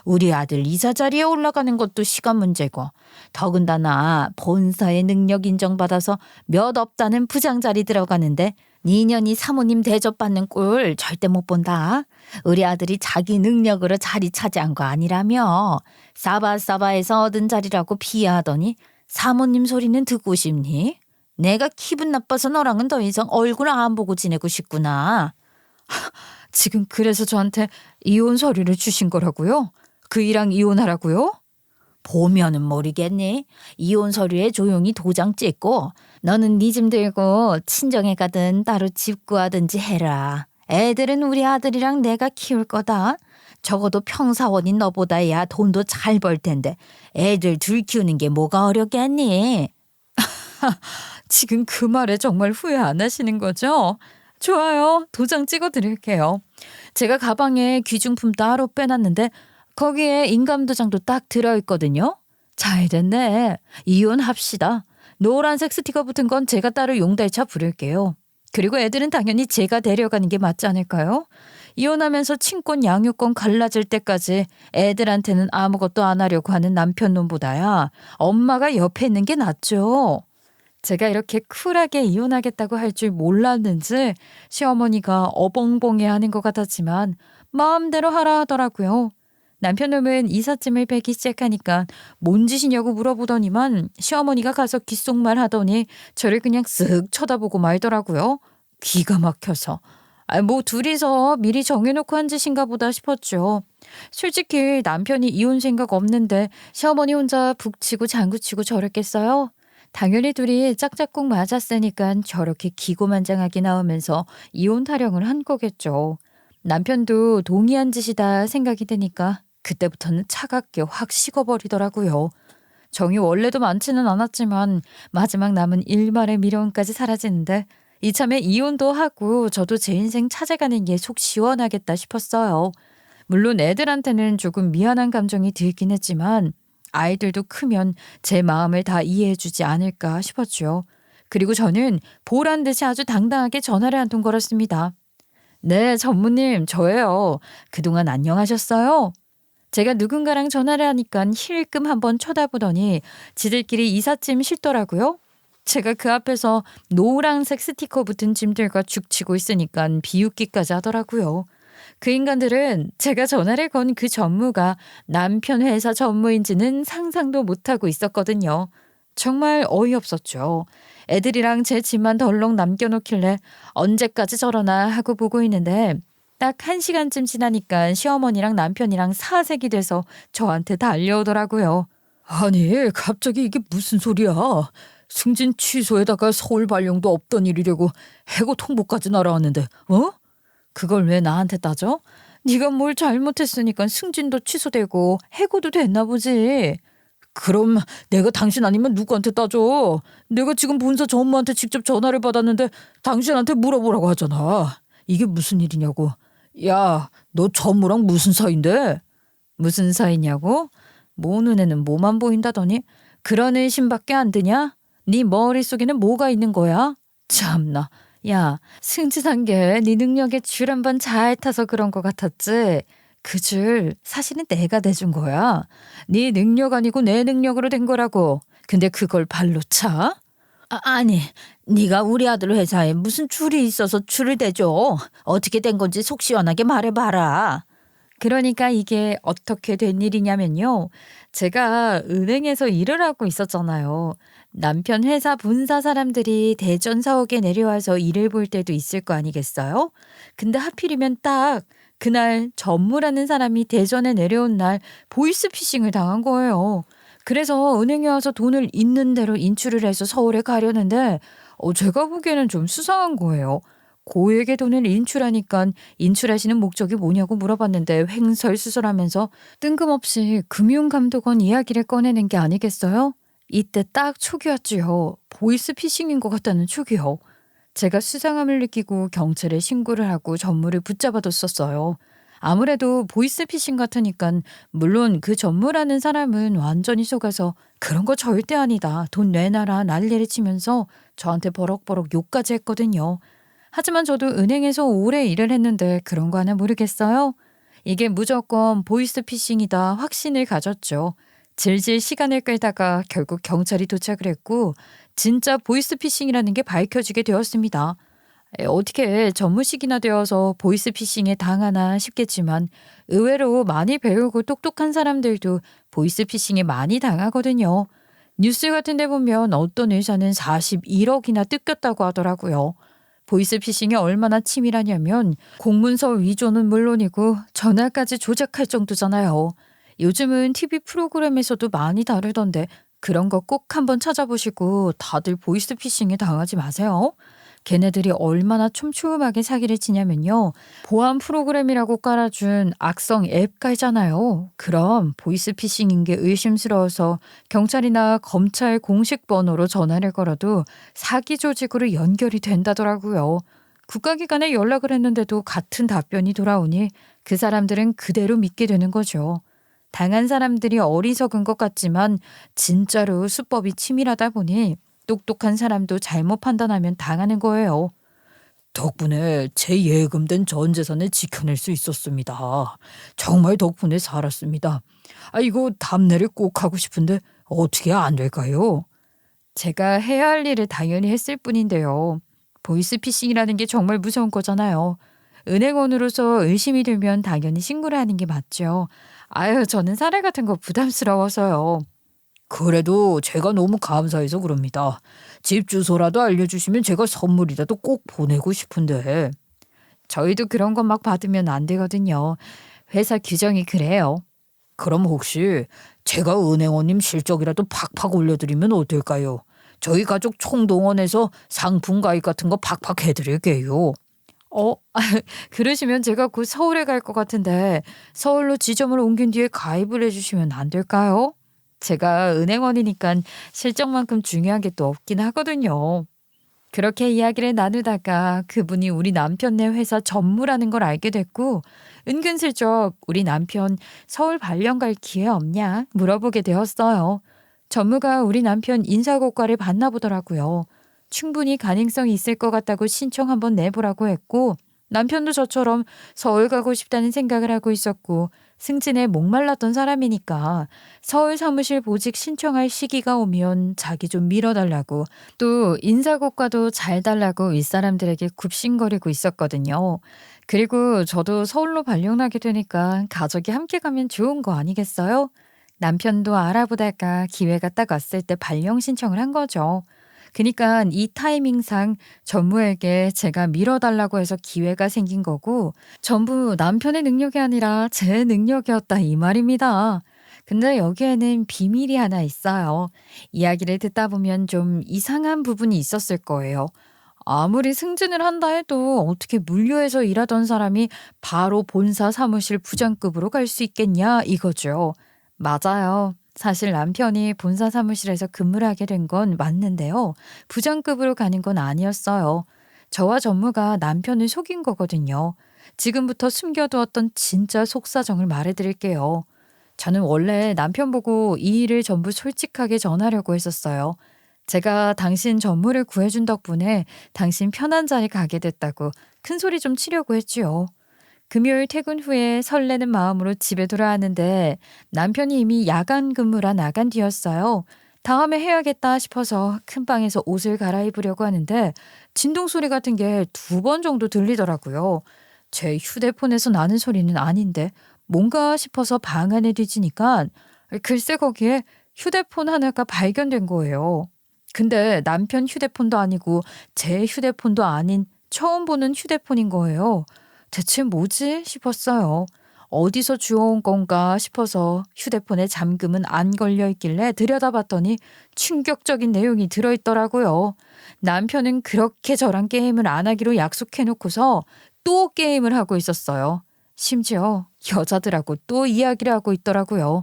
우리 아들 이사 자리에 올라가는 것도 시간 문제고 더군다나 본사의 능력 인정받아서 몇 없다는 부장 자리 들어가는데 니년이 사모님 대접받는 꼴 절대 못 본다. 우리 아들이 자기 능력으로 자리 차지한 거 아니라며. 사바사바에서 얻은 자리라고 비하하더니 사모님 소리는 듣고 싶니? 내가 기분 나빠서 너랑은 더 이상 얼굴 안 보고 지내고 싶구나. 지금 그래서 저한테 이혼 서류를 주신 거라고요? 그 이랑 이혼하라고요? 보면은 모르겠니? 이혼 서류에 조용히 도장 찍고 너는 네 짐 들고 친정에 가든 따로 집 구하든지 해라. 애들은 우리 아들이랑 내가 키울 거다. 적어도 평사원인 너보다야 돈도 잘 벌 텐데 애들 둘 키우는 게 뭐가 어렵겠니? 지금 그 말에 정말 후회 안 하시는 거죠? 좋아요. 도장 찍어 드릴게요. 제가 가방에 귀중품 따로 빼놨는데 거기에 인감도장도 딱 들어있거든요. 잘 됐네. 이혼합시다. 노란색 스티커 붙은 건 제가 따로 용달차 부를게요. 그리고 애들은 당연히 제가 데려가는 게 맞지 않을까요? 이혼하면서 친권 양육권 갈라질 때까지 애들한테는 아무것도 안 하려고 하는 남편 놈보다야 엄마가 옆에 있는 게 낫죠. 제가 이렇게 쿨하게 이혼하겠다고 할 줄 몰랐는지 시어머니가 어벙벙해하는 것 같았지만 마음대로 하라 하더라고요. 남편놈은 이삿짐을 빼기 시작하니까 뭔 짓이냐고 물어보더니만 시어머니가 가서 귓속말 하더니 저를 그냥 쓱 쳐다보고 말더라고요. 기가 막혀서. 뭐 둘이서 미리 정해놓고 한 짓인가 보다 싶었죠. 솔직히 남편이 이혼 생각 없는데 시어머니 혼자 북치고 장구치고 저랬겠어요? 당연히 둘이 짝짝꿍 맞았으니까 저렇게 기고만장하게 나오면서 이혼 타령을 한 거겠죠. 남편도 동의한 짓이다 생각이 드니까 그때부터는 차갑게 확 식어버리더라고요. 정이 원래도 많지는 않았지만 마지막 남은 일말의 미련까지 사라지는데 이참에 이혼도 하고 저도 제 인생 찾아가는 게 속 시원하겠다 싶었어요. 물론 애들한테는 조금 미안한 감정이 들긴 했지만 아이들도 크면 제 마음을 다 이해해주지 않을까 싶었죠. 그리고 저는 보란 듯이 아주 당당하게 전화를 한 통 걸었습니다. 네, 전무님, 저예요. 그동안 안녕하셨어요? 제가 누군가랑 전화를 하니까 힐끔 한번 쳐다보더니 지들끼리 이삿짐 싣더라고요. 제가 그 앞에서 노란색 스티커 붙은 짐들과 죽치고 있으니까 비웃기까지 하더라고요. 그 인간들은 제가 전화를 건 그 전무가 남편 회사 전무인지는 상상도 못하고 있었거든요. 정말 어이없었죠. 애들이랑 제 짐만 덜렁 남겨놓길래 언제까지 저러나 하고 보고 있는데 딱 1시간쯤 지나니까 시어머니랑 남편이랑 사색이 돼서 저한테 달려오더라고요. 아니, 갑자기 이게 무슨 소리야? 승진 취소에다가 서울 발령도 없던 일이려고 해고 통보까지 날아왔는데, 어? 그걸 왜 나한테 따져? 네가 뭘 잘못했으니까 승진도 취소되고 해고도 됐나 보지. 그럼 내가 당신 아니면 누구한테 따져? 내가 지금 본사 전무한테 직접 전화를 받았는데 당신한테 물어보라고 하잖아. 이게 무슨 일이냐고. 야, 너 전무랑 무슨 사이인데? 무슨 사이냐고? 모 눈에는 뭐만 보인다더니 그런 의심밖에 안 드냐? 네 머릿속에는 뭐가 있는 거야? 참나. 야, 승진한 게 네 능력에 줄 한 번 잘 타서 그런 것 같았지? 그 줄 사실은 내가 대준 거야. 네 능력 아니고 내 능력으로 된 거라고. 근데 그걸 발로 차? 아니, 네가 우리 아들 회사에 무슨 줄이 있어서 줄을 대줘. 어떻게 된 건지 속 시원하게 말해봐라. 그러니까 이게 어떻게 된 일이냐면요. 제가 은행에서 일을 하고 있었잖아요. 남편 회사 본사 사람들이 대전 사옥에 내려와서 일을 볼 때도 있을 거 아니겠어요? 근데 하필이면 딱 그날 전무라는 사람이 대전에 내려온 날 보이스피싱을 당한 거예요. 그래서 은행에 와서 돈을 있는 대로 인출을 해서 서울에 가려는데 제가 보기에는 좀 수상한 거예요. 고액의 돈을 인출하니까 인출하시는 목적이 뭐냐고 물어봤는데 횡설수설하면서 뜬금없이 금융감독원 이야기를 꺼내는 게 아니겠어요? 이때 딱 촉이었지요. 보이스피싱인 것 같다는 촉이요. 제가 수상함을 느끼고 경찰에 신고를 하고 전무를 붙잡아뒀었어요. 아무래도 보이스피싱 같으니까 물론 그 전무라는 사람은 완전히 속아서 그런 거 절대 아니다. 돈 내놔라 난리를 치면서 저한테 버럭버럭 욕까지 했거든요. 하지만 저도 은행에서 오래 일을 했는데 그런 거 하나 모르겠어요. 이게 무조건 보이스피싱이다 확신을 가졌죠. 질질 시간을 끌다가 결국 경찰이 도착을 했고 진짜 보이스피싱이라는 게 밝혀지게 되었습니다. 어떻게 전무식이나 되어서 보이스피싱에 당하나 싶겠지만 의외로 많이 배우고 똑똑한 사람들도 보이스피싱에 많이 당하거든요. 뉴스 같은 데 보면 어떤 의사는 41억이나 뜯겼다고 하더라고요. 보이스피싱이 얼마나 치밀하냐면 공문서 위조는 물론이고 전화까지 조작할 정도잖아요. 요즘은 TV 프로그램에서도 많이 다루던데 그런 거 꼭 한번 찾아보시고 다들 보이스피싱에 당하지 마세요. 걔네들이 얼마나 촘촘하게 사기를 치냐면요. 보안 프로그램이라고 깔아준 악성 앱 깔잖아요. 그럼 보이스피싱인 게 의심스러워서 경찰이나 검찰 공식 번호로 전화를 걸어도 사기 조직으로 연결이 된다더라고요. 국가기관에 연락을 했는데도 같은 답변이 돌아오니 그 사람들은 그대로 믿게 되는 거죠. 당한 사람들이 어리석은 것 같지만 진짜로 수법이 치밀하다 보니 똑똑한 사람도 잘못 판단하면 당하는 거예요. 덕분에 제 예금된 전 재산을 지켜낼 수 있었습니다. 정말 덕분에 살았습니다. 이거 답례를 꼭 하고 싶은데 어떻게 안 될까요? 제가 해야 할 일을 당연히 했을 뿐인데요. 보이스피싱이라는 게 정말 무서운 거잖아요. 은행원으로서 의심이 들면 당연히 신고를 하는 게 맞죠. 저는 사례 같은 거 부담스러워서요. 그래도 제가 너무 감사해서 그럽니다. 집 주소라도 알려주시면 제가 선물이라도 꼭 보내고 싶은데. 저희도 그런 것 막 받으면 안 되거든요. 회사 규정이 그래요. 그럼 혹시 제가 은행원님 실적이라도 팍팍 올려드리면 어떨까요? 저희 가족 총동원해서 상품 가입 같은 거 팍팍 해드릴게요. 어, 그러시면 제가 곧 서울에 갈 것 같은데 서울로 지점을 옮긴 뒤에 가입을 해주시면 안 될까요? 제가 은행원이니까 실적만큼 중요한 게 또 없긴 하거든요. 그렇게 이야기를 나누다가 그분이 우리 남편네 회사 전무라는 걸 알게 됐고 은근슬쩍 우리 남편 서울 발령 갈 기회 없냐 물어보게 되었어요. 전무가 우리 남편 인사고과를 봤나 보더라고요. 충분히 가능성이 있을 것 같다고 신청 한번 내보라고 했고 남편도 저처럼 서울 가고 싶다는 생각을 하고 있었고 승진에 목말랐던 사람이니까 서울 사무실 보직 신청할 시기가 오면 자기 좀 밀어달라고 또 인사고과도 잘 달라고 윗사람들에게 굽신거리고 있었거든요. 그리고 저도 서울로 발령나게 되니까 가족이 함께 가면 좋은 거 아니겠어요? 남편도 알아보다가 기회가 딱 왔을 때 발령 신청을 한 거죠. 그니까 이 타이밍상 전무에게 제가 밀어달라고 해서 기회가 생긴 거고 전부 남편의 능력이 아니라 제 능력이었다 이 말입니다. 근데 여기에는 비밀이 하나 있어요. 이야기를 듣다 보면 좀 이상한 부분이 있었을 거예요. 아무리 승진을 한다 해도 어떻게 물류에서 일하던 사람이 바로 본사 사무실 부장급으로 갈 수 있겠냐 이거죠. 맞아요. 사실 남편이 본사 사무실에서 근무를 하게 된 건 맞는데요. 부장급으로 가는 건 아니었어요. 저와 전무가 남편을 속인 거거든요. 지금부터 숨겨두었던 진짜 속사정을 말해드릴게요. 저는 원래 남편 보고 이 일을 전부 솔직하게 전하려고 했었어요. 제가 당신 전무를 구해준 덕분에 당신 편한 자리 가게 됐다고 큰 소리 좀 치려고 했지요. 금요일 퇴근 후에 설레는 마음으로 집에 돌아왔는데 남편이 이미 야간 근무라 나간 뒤였어요. 다음에 해야겠다 싶어서 큰 방에서 옷을 갈아입으려고 하는데 진동 소리 같은 게 2번 정도 들리더라고요. 제 휴대폰에서 나는 소리는 아닌데 뭔가 싶어서 방 안에 뒤지니까 글쎄 거기에 휴대폰 하나가 발견된 거예요. 근데 남편 휴대폰도 아니고 제 휴대폰도 아닌 처음 보는 휴대폰인 거예요. 대체 뭐지 싶었어요. 어디서 주워온 건가 싶어서 휴대폰에 잠금은 안 걸려 있길래 들여다봤더니 충격적인 내용이 들어있더라고요. 남편은 그렇게 저랑 게임을 안 하기로 약속해놓고서 또 게임을 하고 있었어요. 심지어 여자들하고 또 이야기를 하고 있더라고요.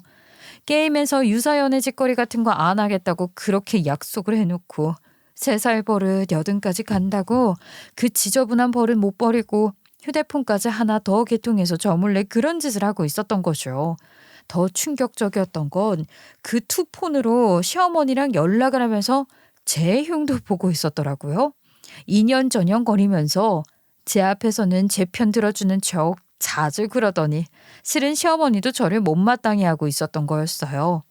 게임에서 유사연애 짓거리 같은 거 안 하겠다고 그렇게 약속을 해놓고 3살 버릇 80까지 간다고 그 지저분한 버릇 못 버리고 휴대폰까지 하나 더 개통해서 저 몰래 그런 짓을 하고 있었던 거죠. 더 충격적이었던 건 그 투폰으로 시어머니랑 연락을 하면서 제 흉도 보고 있었더라고요. 2년 전형거리면서 제 앞에서는 제 편 들어주는 척 자주 그러더니 실은 시어머니도 저를 못마땅해 하고 있었던 거였어요.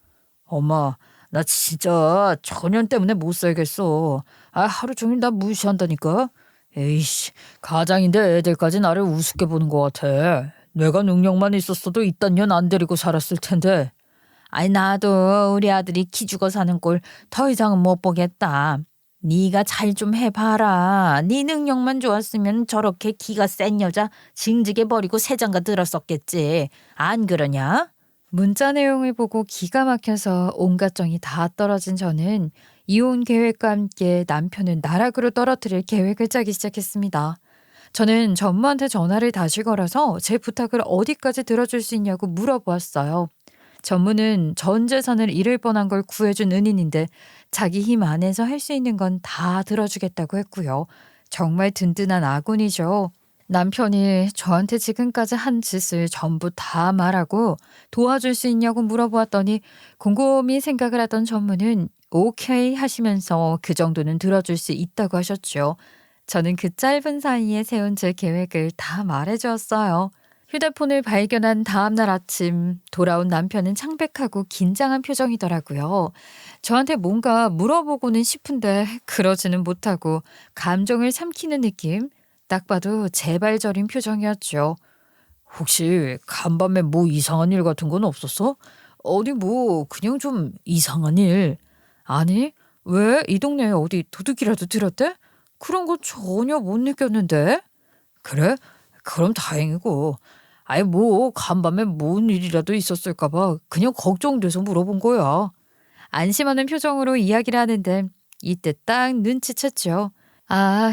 엄마, 나 진짜 전현 때문에 못 살겠어. 하루 종일 나 무시한다니까. 에이씨, 가장인데 애들까지 나를 우습게 보는 것 같아. 내가 능력만 있었어도 이딴 년 안 데리고 살았을 텐데. 나도 우리 아들이 기 죽어 사는 꼴 더 이상은 못 보겠다. 네가 잘 좀 해봐라. 네 능력만 좋았으면 저렇게 기가 센 여자 징직해 버리고 새장가 들었었겠지. 안 그러냐? 문자 내용을 보고 기가 막혀서 온갖 정이 다 떨어진 저는 이혼 계획과 함께 남편을 나락으로 떨어뜨릴 계획을 짜기 시작했습니다. 저는 전무한테 전화를 다시 걸어서 제 부탁을 어디까지 들어줄 수 있냐고 물어보았어요. 전무는 전 재산을 잃을 뻔한 걸 구해준 은인인데 자기 힘 안에서 할 수 있는 건 다 들어주겠다고 했고요. 정말 든든한 아군이죠. 남편이 저한테 지금까지 한 짓을 전부 다 말하고 도와줄 수 있냐고 물어보았더니 곰곰이 생각을 하던 전무는 오케이 하시면서 그 정도는 들어줄 수 있다고 하셨죠. 저는 그 짧은 사이에 세운 제 계획을 다 말해주었어요. 휴대폰을 발견한 다음날 아침 돌아온 남편은 창백하고 긴장한 표정이더라고요. 저한테 뭔가 물어보고는 싶은데 그러지는 못하고 감정을 삼키는 느낌? 딱 봐도 재발저린 표정이었죠. 혹시 간밤에 뭐 이상한 일 같은 건 없었어? 어디 뭐 그냥 좀 이상한 일. 아니, 왜 이 동네에 어디 도둑이라도 들었대? 그런 거 전혀 못 느꼈는데. 그래? 그럼 다행이고. 뭐 간밤에 뭔 일이라도 있었을까 봐 그냥 걱정돼서 물어본 거야. 안심하는 표정으로 이야기를 하는데 이때 딱 눈치챘죠.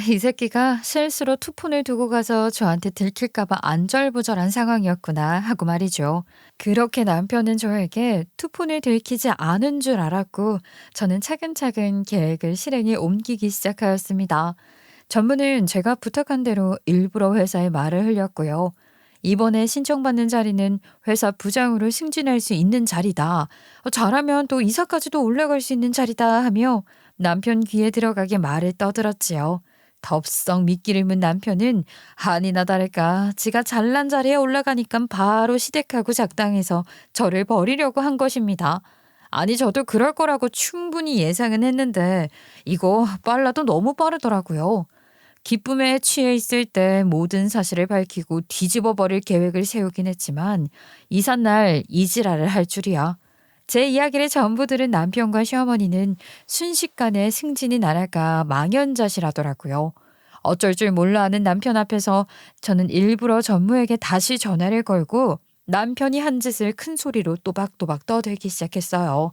이 새끼가 실수로 투폰을 두고 가서 저한테 들킬까 봐 안절부절한 상황이었구나 하고 말이죠. 그렇게 남편은 저에게 투폰을 들키지 않은 줄 알았고 저는 차근차근 계획을 실행에 옮기기 시작하였습니다. 전무는 제가 부탁한 대로 일부러 회사에 말을 흘렸고요. 이번에 신청받는 자리는 회사 부장으로 승진할 수 있는 자리다. 잘하면 또 이사까지도 올라갈 수 있는 자리다 하며 남편 귀에 들어가게 말을 떠들었지요. 덥석 미끼를 문 남편은 아니나 다를까 지가 잘난 자리에 올라가니까 바로 시댁하고 작당해서 저를 버리려고 한 것입니다. 저도 그럴 거라고 충분히 예상은 했는데 이거 빨라도 너무 빠르더라고요. 기쁨에 취해 있을 때 모든 사실을 밝히고 뒤집어 버릴 계획을 세우긴 했지만 이삿날 이지랄을 할 줄이야. 제 이야기를 전부 들은 남편과 시어머니는 순식간에 승진이 날아가 망연자실하더라고요. 어쩔 줄 몰라 하는 남편 앞에서 저는 일부러 전무에게 다시 전화를 걸고 남편이 한 짓을 큰 소리로 또박또박 떠들기 시작했어요.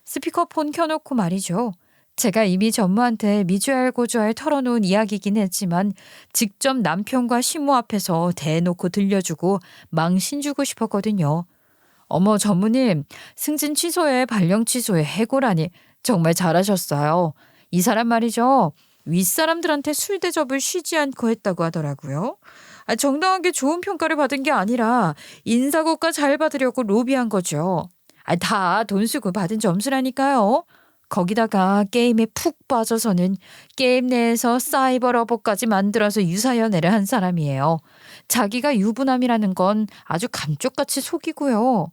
스피커폰 켜놓고 말이죠. 제가 이미 전무한테 미주알 고주알 털어놓은 이야기이긴 했지만 직접 남편과 시모 앞에서 대놓고 들려주고 망신 주고 싶었거든요. 어머 전무님, 승진 취소에 발령 취소에 해고라니 정말 잘하셨어요. 이 사람 말이죠. 윗사람들한테 술 대접을 쉬지 않고 했다고 하더라고요. 정당하게 좋은 평가를 받은 게 아니라 인사고과 잘 받으려고 로비한 거죠. 다 돈 쓰고 받은 점수라니까요. 거기다가 게임에 푹 빠져서는 게임 내에서 사이버 러버까지 만들어서 유사연애를 한 사람이에요. 자기가 유부남이라는 건 아주 감쪽같이 속이고요.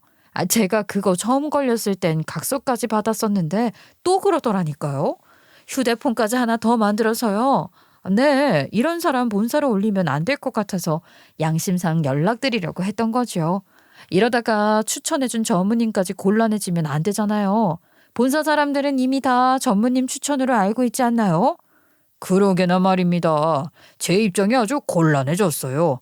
제가 그거 처음 걸렸을 땐 각서까지 받았었는데 또 그러더라니까요. 휴대폰까지 하나 더 만들어서요. 네, 이런 사람 본사로 올리면 안 될 것 같아서 양심상 연락드리려고 했던 거죠. 이러다가 추천해준 전무님까지 곤란해지면 안 되잖아요. 본사 사람들은 이미 다 전무님 추천으로 알고 있지 않나요? 그러게나 말입니다. 제 입장이 아주 곤란해졌어요.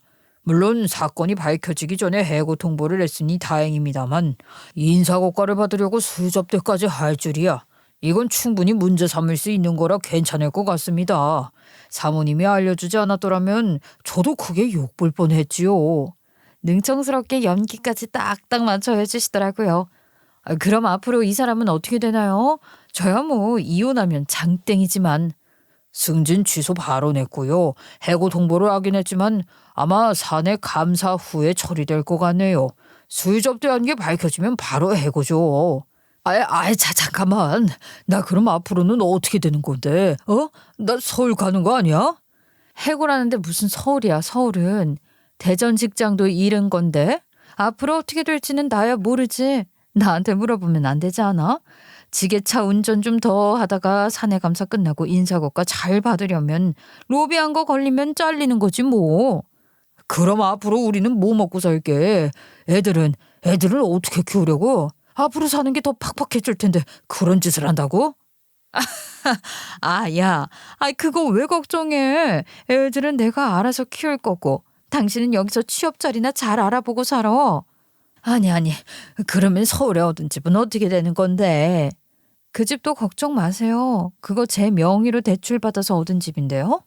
물론 사건이 밝혀지기 전에 해고 통보를 했으니 다행입니다만 인사고과를 받으려고 수접대까지 할 줄이야. 이건 충분히 문제 삼을 수 있는 거라 괜찮을 것 같습니다. 사모님이 알려주지 않았더라면 저도 크게 욕볼 뻔했지요. 능청스럽게 연기까지 딱딱 맞춰 해주시더라고요. 그럼 앞으로 이 사람은 어떻게 되나요? 저야 뭐 이혼하면 장땡이지만. 승진 취소 바로 냈고요. 해고 통보를 하긴 했지만 아마 사내 감사 후에 처리될 것 같네요. 수의 접대한 게 밝혀지면 바로 해고죠. 잠깐만. 나 그럼 앞으로는 어떻게 되는 건데? 나 서울 가는 거 아니야? 해고라는데 무슨 서울이야, 서울은. 대전 직장도 잃은 건데. 앞으로 어떻게 될지는 나야 모르지. 나한테 물어보면 안 되지 않아? 지게차 운전 좀 더 하다가 사내 감사 끝나고 인사고과 잘 받으려면 로비한 거 걸리면 잘리는 거지 뭐. 그럼 앞으로 우리는 뭐 먹고 살게? 애들은 어떻게 키우려고? 앞으로 사는 게 더 팍팍해질 텐데 그런 짓을 한다고? 야. 그거 왜 걱정해. 애들은 내가 알아서 키울 거고. 당신은 여기서 취업 자리나 잘 알아보고 살아. 아니. 그러면 서울에 얻은 집은 어떻게 되는 건데? 그 집도 걱정 마세요. 그거 제 명의로 대출받아서 얻은 집인데요.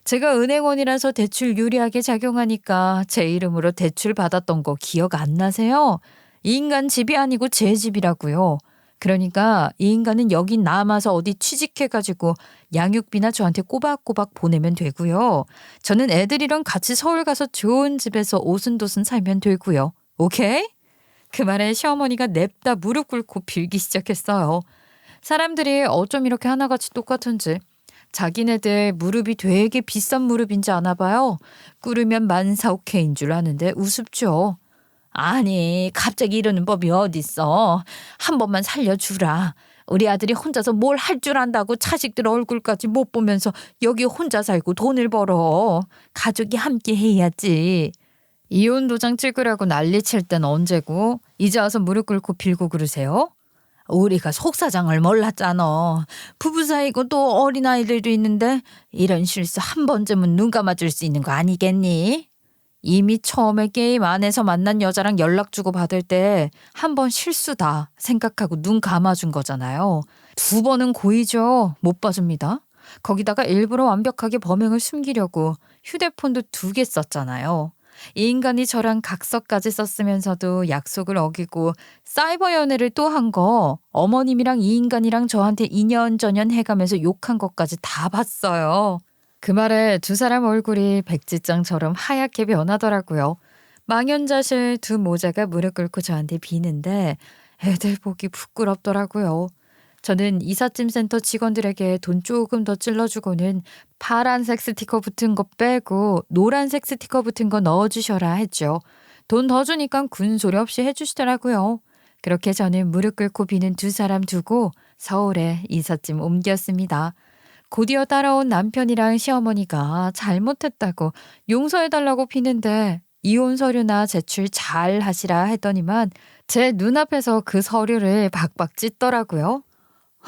제가 은행원이라서 대출 유리하게 작용하니까 제 이름으로 대출 받았던 거 기억 안 나세요? 이 인간 집이 아니고 제 집이라고요. 그러니까 이 인간은 여기 남아서 어디 취직해가지고 양육비나 저한테 꼬박꼬박 보내면 되고요. 저는 애들이랑 같이 서울 가서 좋은 집에서 오순도순 살면 되고요. 오케이? 그 말에 시어머니가 냅다 무릎 꿇고 빌기 시작했어요. 사람들이 어쩜 이렇게 하나같이 똑같은지. 자기네들 무릎이 되게 비싼 무릎인지 아나 봐요. 꿇으면 만사오케인 줄 아는데 우습죠. 아니 갑자기 이러는 법이 어딨어. 한 번만 살려주라. 우리 아들이 혼자서 뭘 할 줄 안다고 자식들 얼굴까지 못 보면서 여기 혼자 살고 돈을 벌어. 가족이 함께 해야지. 이혼 도장 찍으라고 난리칠 땐 언제고 이제 와서 무릎 꿇고 빌고 그러세요? 우리가 속사정을 몰랐잖아. 부부 사이고 또 어린아이들도 있는데 이런 실수 한 번쯤은 눈 감아줄 수 있는 거 아니겠니? 이미 처음에 게임 안에서 만난 여자랑 연락 주고 받을 때 한 번 실수다 생각하고 눈 감아준 거잖아요. 두 번은 고의죠. 못 봐줍니다. 거기다가 일부러 완벽하게 범행을 숨기려고 휴대폰도 2개 썼잖아요. 이 인간이 저랑 각서까지 썼으면서도 약속을 어기고 사이버 연애를 또 한 거 어머님이랑 이 인간이랑 저한테 이년저년 해가면서 욕한 것까지 다 봤어요. 그 말에 두 사람 얼굴이 백지장처럼 하얗게 변하더라고요. 망연자실 두 모자가 무릎 꿇고 저한테 비는데 애들 보기 부끄럽더라고요. 저는 이삿짐 센터 직원들에게 돈 조금 더 찔러주고는 파란색 스티커 붙은 거 빼고 노란색 스티커 붙은 거 넣어주셔라 했죠. 돈 더 주니까 군소리 없이 해주시더라고요. 그렇게 저는 무릎 꿇고 비는 두 사람 두고 서울에 이삿짐 옮겼습니다. 곧이어 따라온 남편이랑 시어머니가 잘못했다고 용서해달라고 비는데 이혼 서류나 제출 잘 하시라 했더니만 제 눈앞에서 그 서류를 박박 찢더라고요.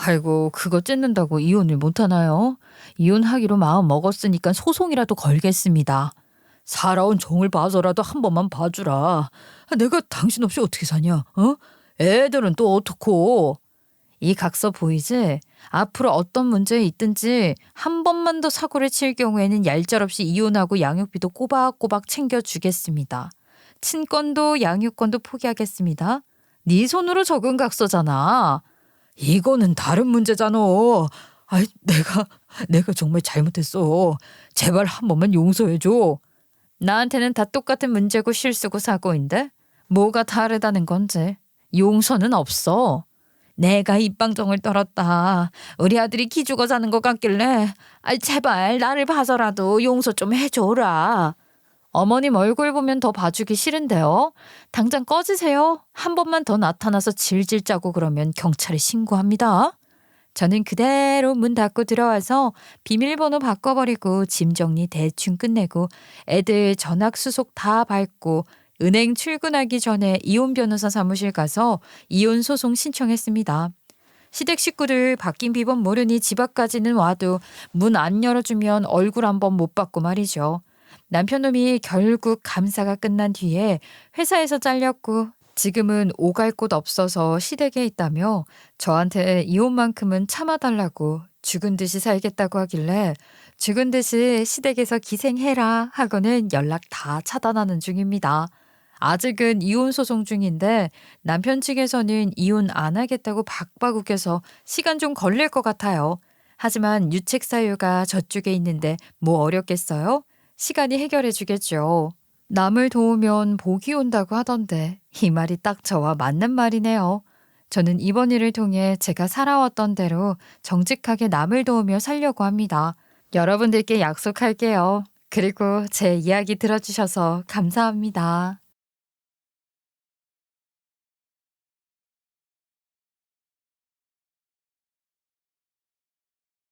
아이고 그거 찢는다고 이혼을 못하나요? 이혼하기로 마음 먹었으니까 소송이라도 걸겠습니다. 살아온 종을 봐서라도 한 번만 봐주라. 내가 당신 없이 어떻게 사냐? 애들은 또 어떡고? 이 각서 보이지? 앞으로 어떤 문제 있든지 한 번만 더 사고를 칠 경우에는 얄짤없이 이혼하고 양육비도 꼬박꼬박 챙겨주겠습니다. 친권도 양육권도 포기하겠습니다. 네 손으로 적은 각서잖아. 이거는 다른 문제잖아. 내가 정말 잘못했어. 제발 한 번만 용서해줘. 나한테는 다 똑같은 문제고 실수고 사고인데 뭐가 다르다는 건지. 용서는 없어. 내가 입방정을 떨었다. 우리 아들이 기죽어 사는 것 같길래 제발 나를 봐서라도 용서 좀 해줘라. 어머님 얼굴 보면 더 봐주기 싫은데요. 당장 꺼지세요. 한 번만 더 나타나서 질질 짜고 그러면 경찰에 신고합니다. 저는 그대로 문 닫고 들어와서 비밀번호 바꿔버리고 짐 정리 대충 끝내고 애들 전학 수속 다 밟고 은행 출근하기 전에 이혼 변호사 사무실 가서 이혼 소송 신청했습니다. 시댁 식구들 바뀐 비번 모르니 집 앞까지는 와도 문 안 열어주면 얼굴 한 번 못 받고 말이죠. 남편놈이 결국 감사가 끝난 뒤에 회사에서 잘렸고 지금은 오갈 곳 없어서 시댁에 있다며 저한테 이혼만큼은 참아달라고 죽은 듯이 살겠다고 하길래 죽은 듯이 시댁에서 기생해라 하고는 연락 다 차단하는 중입니다. 아직은 이혼 소송 중인데 남편 측에서는 이혼 안 하겠다고 박박욱해서 시간 좀 걸릴 것 같아요. 하지만 유책 사유가 저쪽에 있는데 뭐 어렵겠어요? 시간이 해결해 주겠죠. 남을 도우면 복이 온다고 하던데 이 말이 딱 저와 맞는 말이네요. 저는 이번 일을 통해 제가 살아왔던 대로 정직하게 남을 도우며 살려고 합니다. 여러분들께 약속할게요. 그리고 제 이야기 들어주셔서 감사합니다.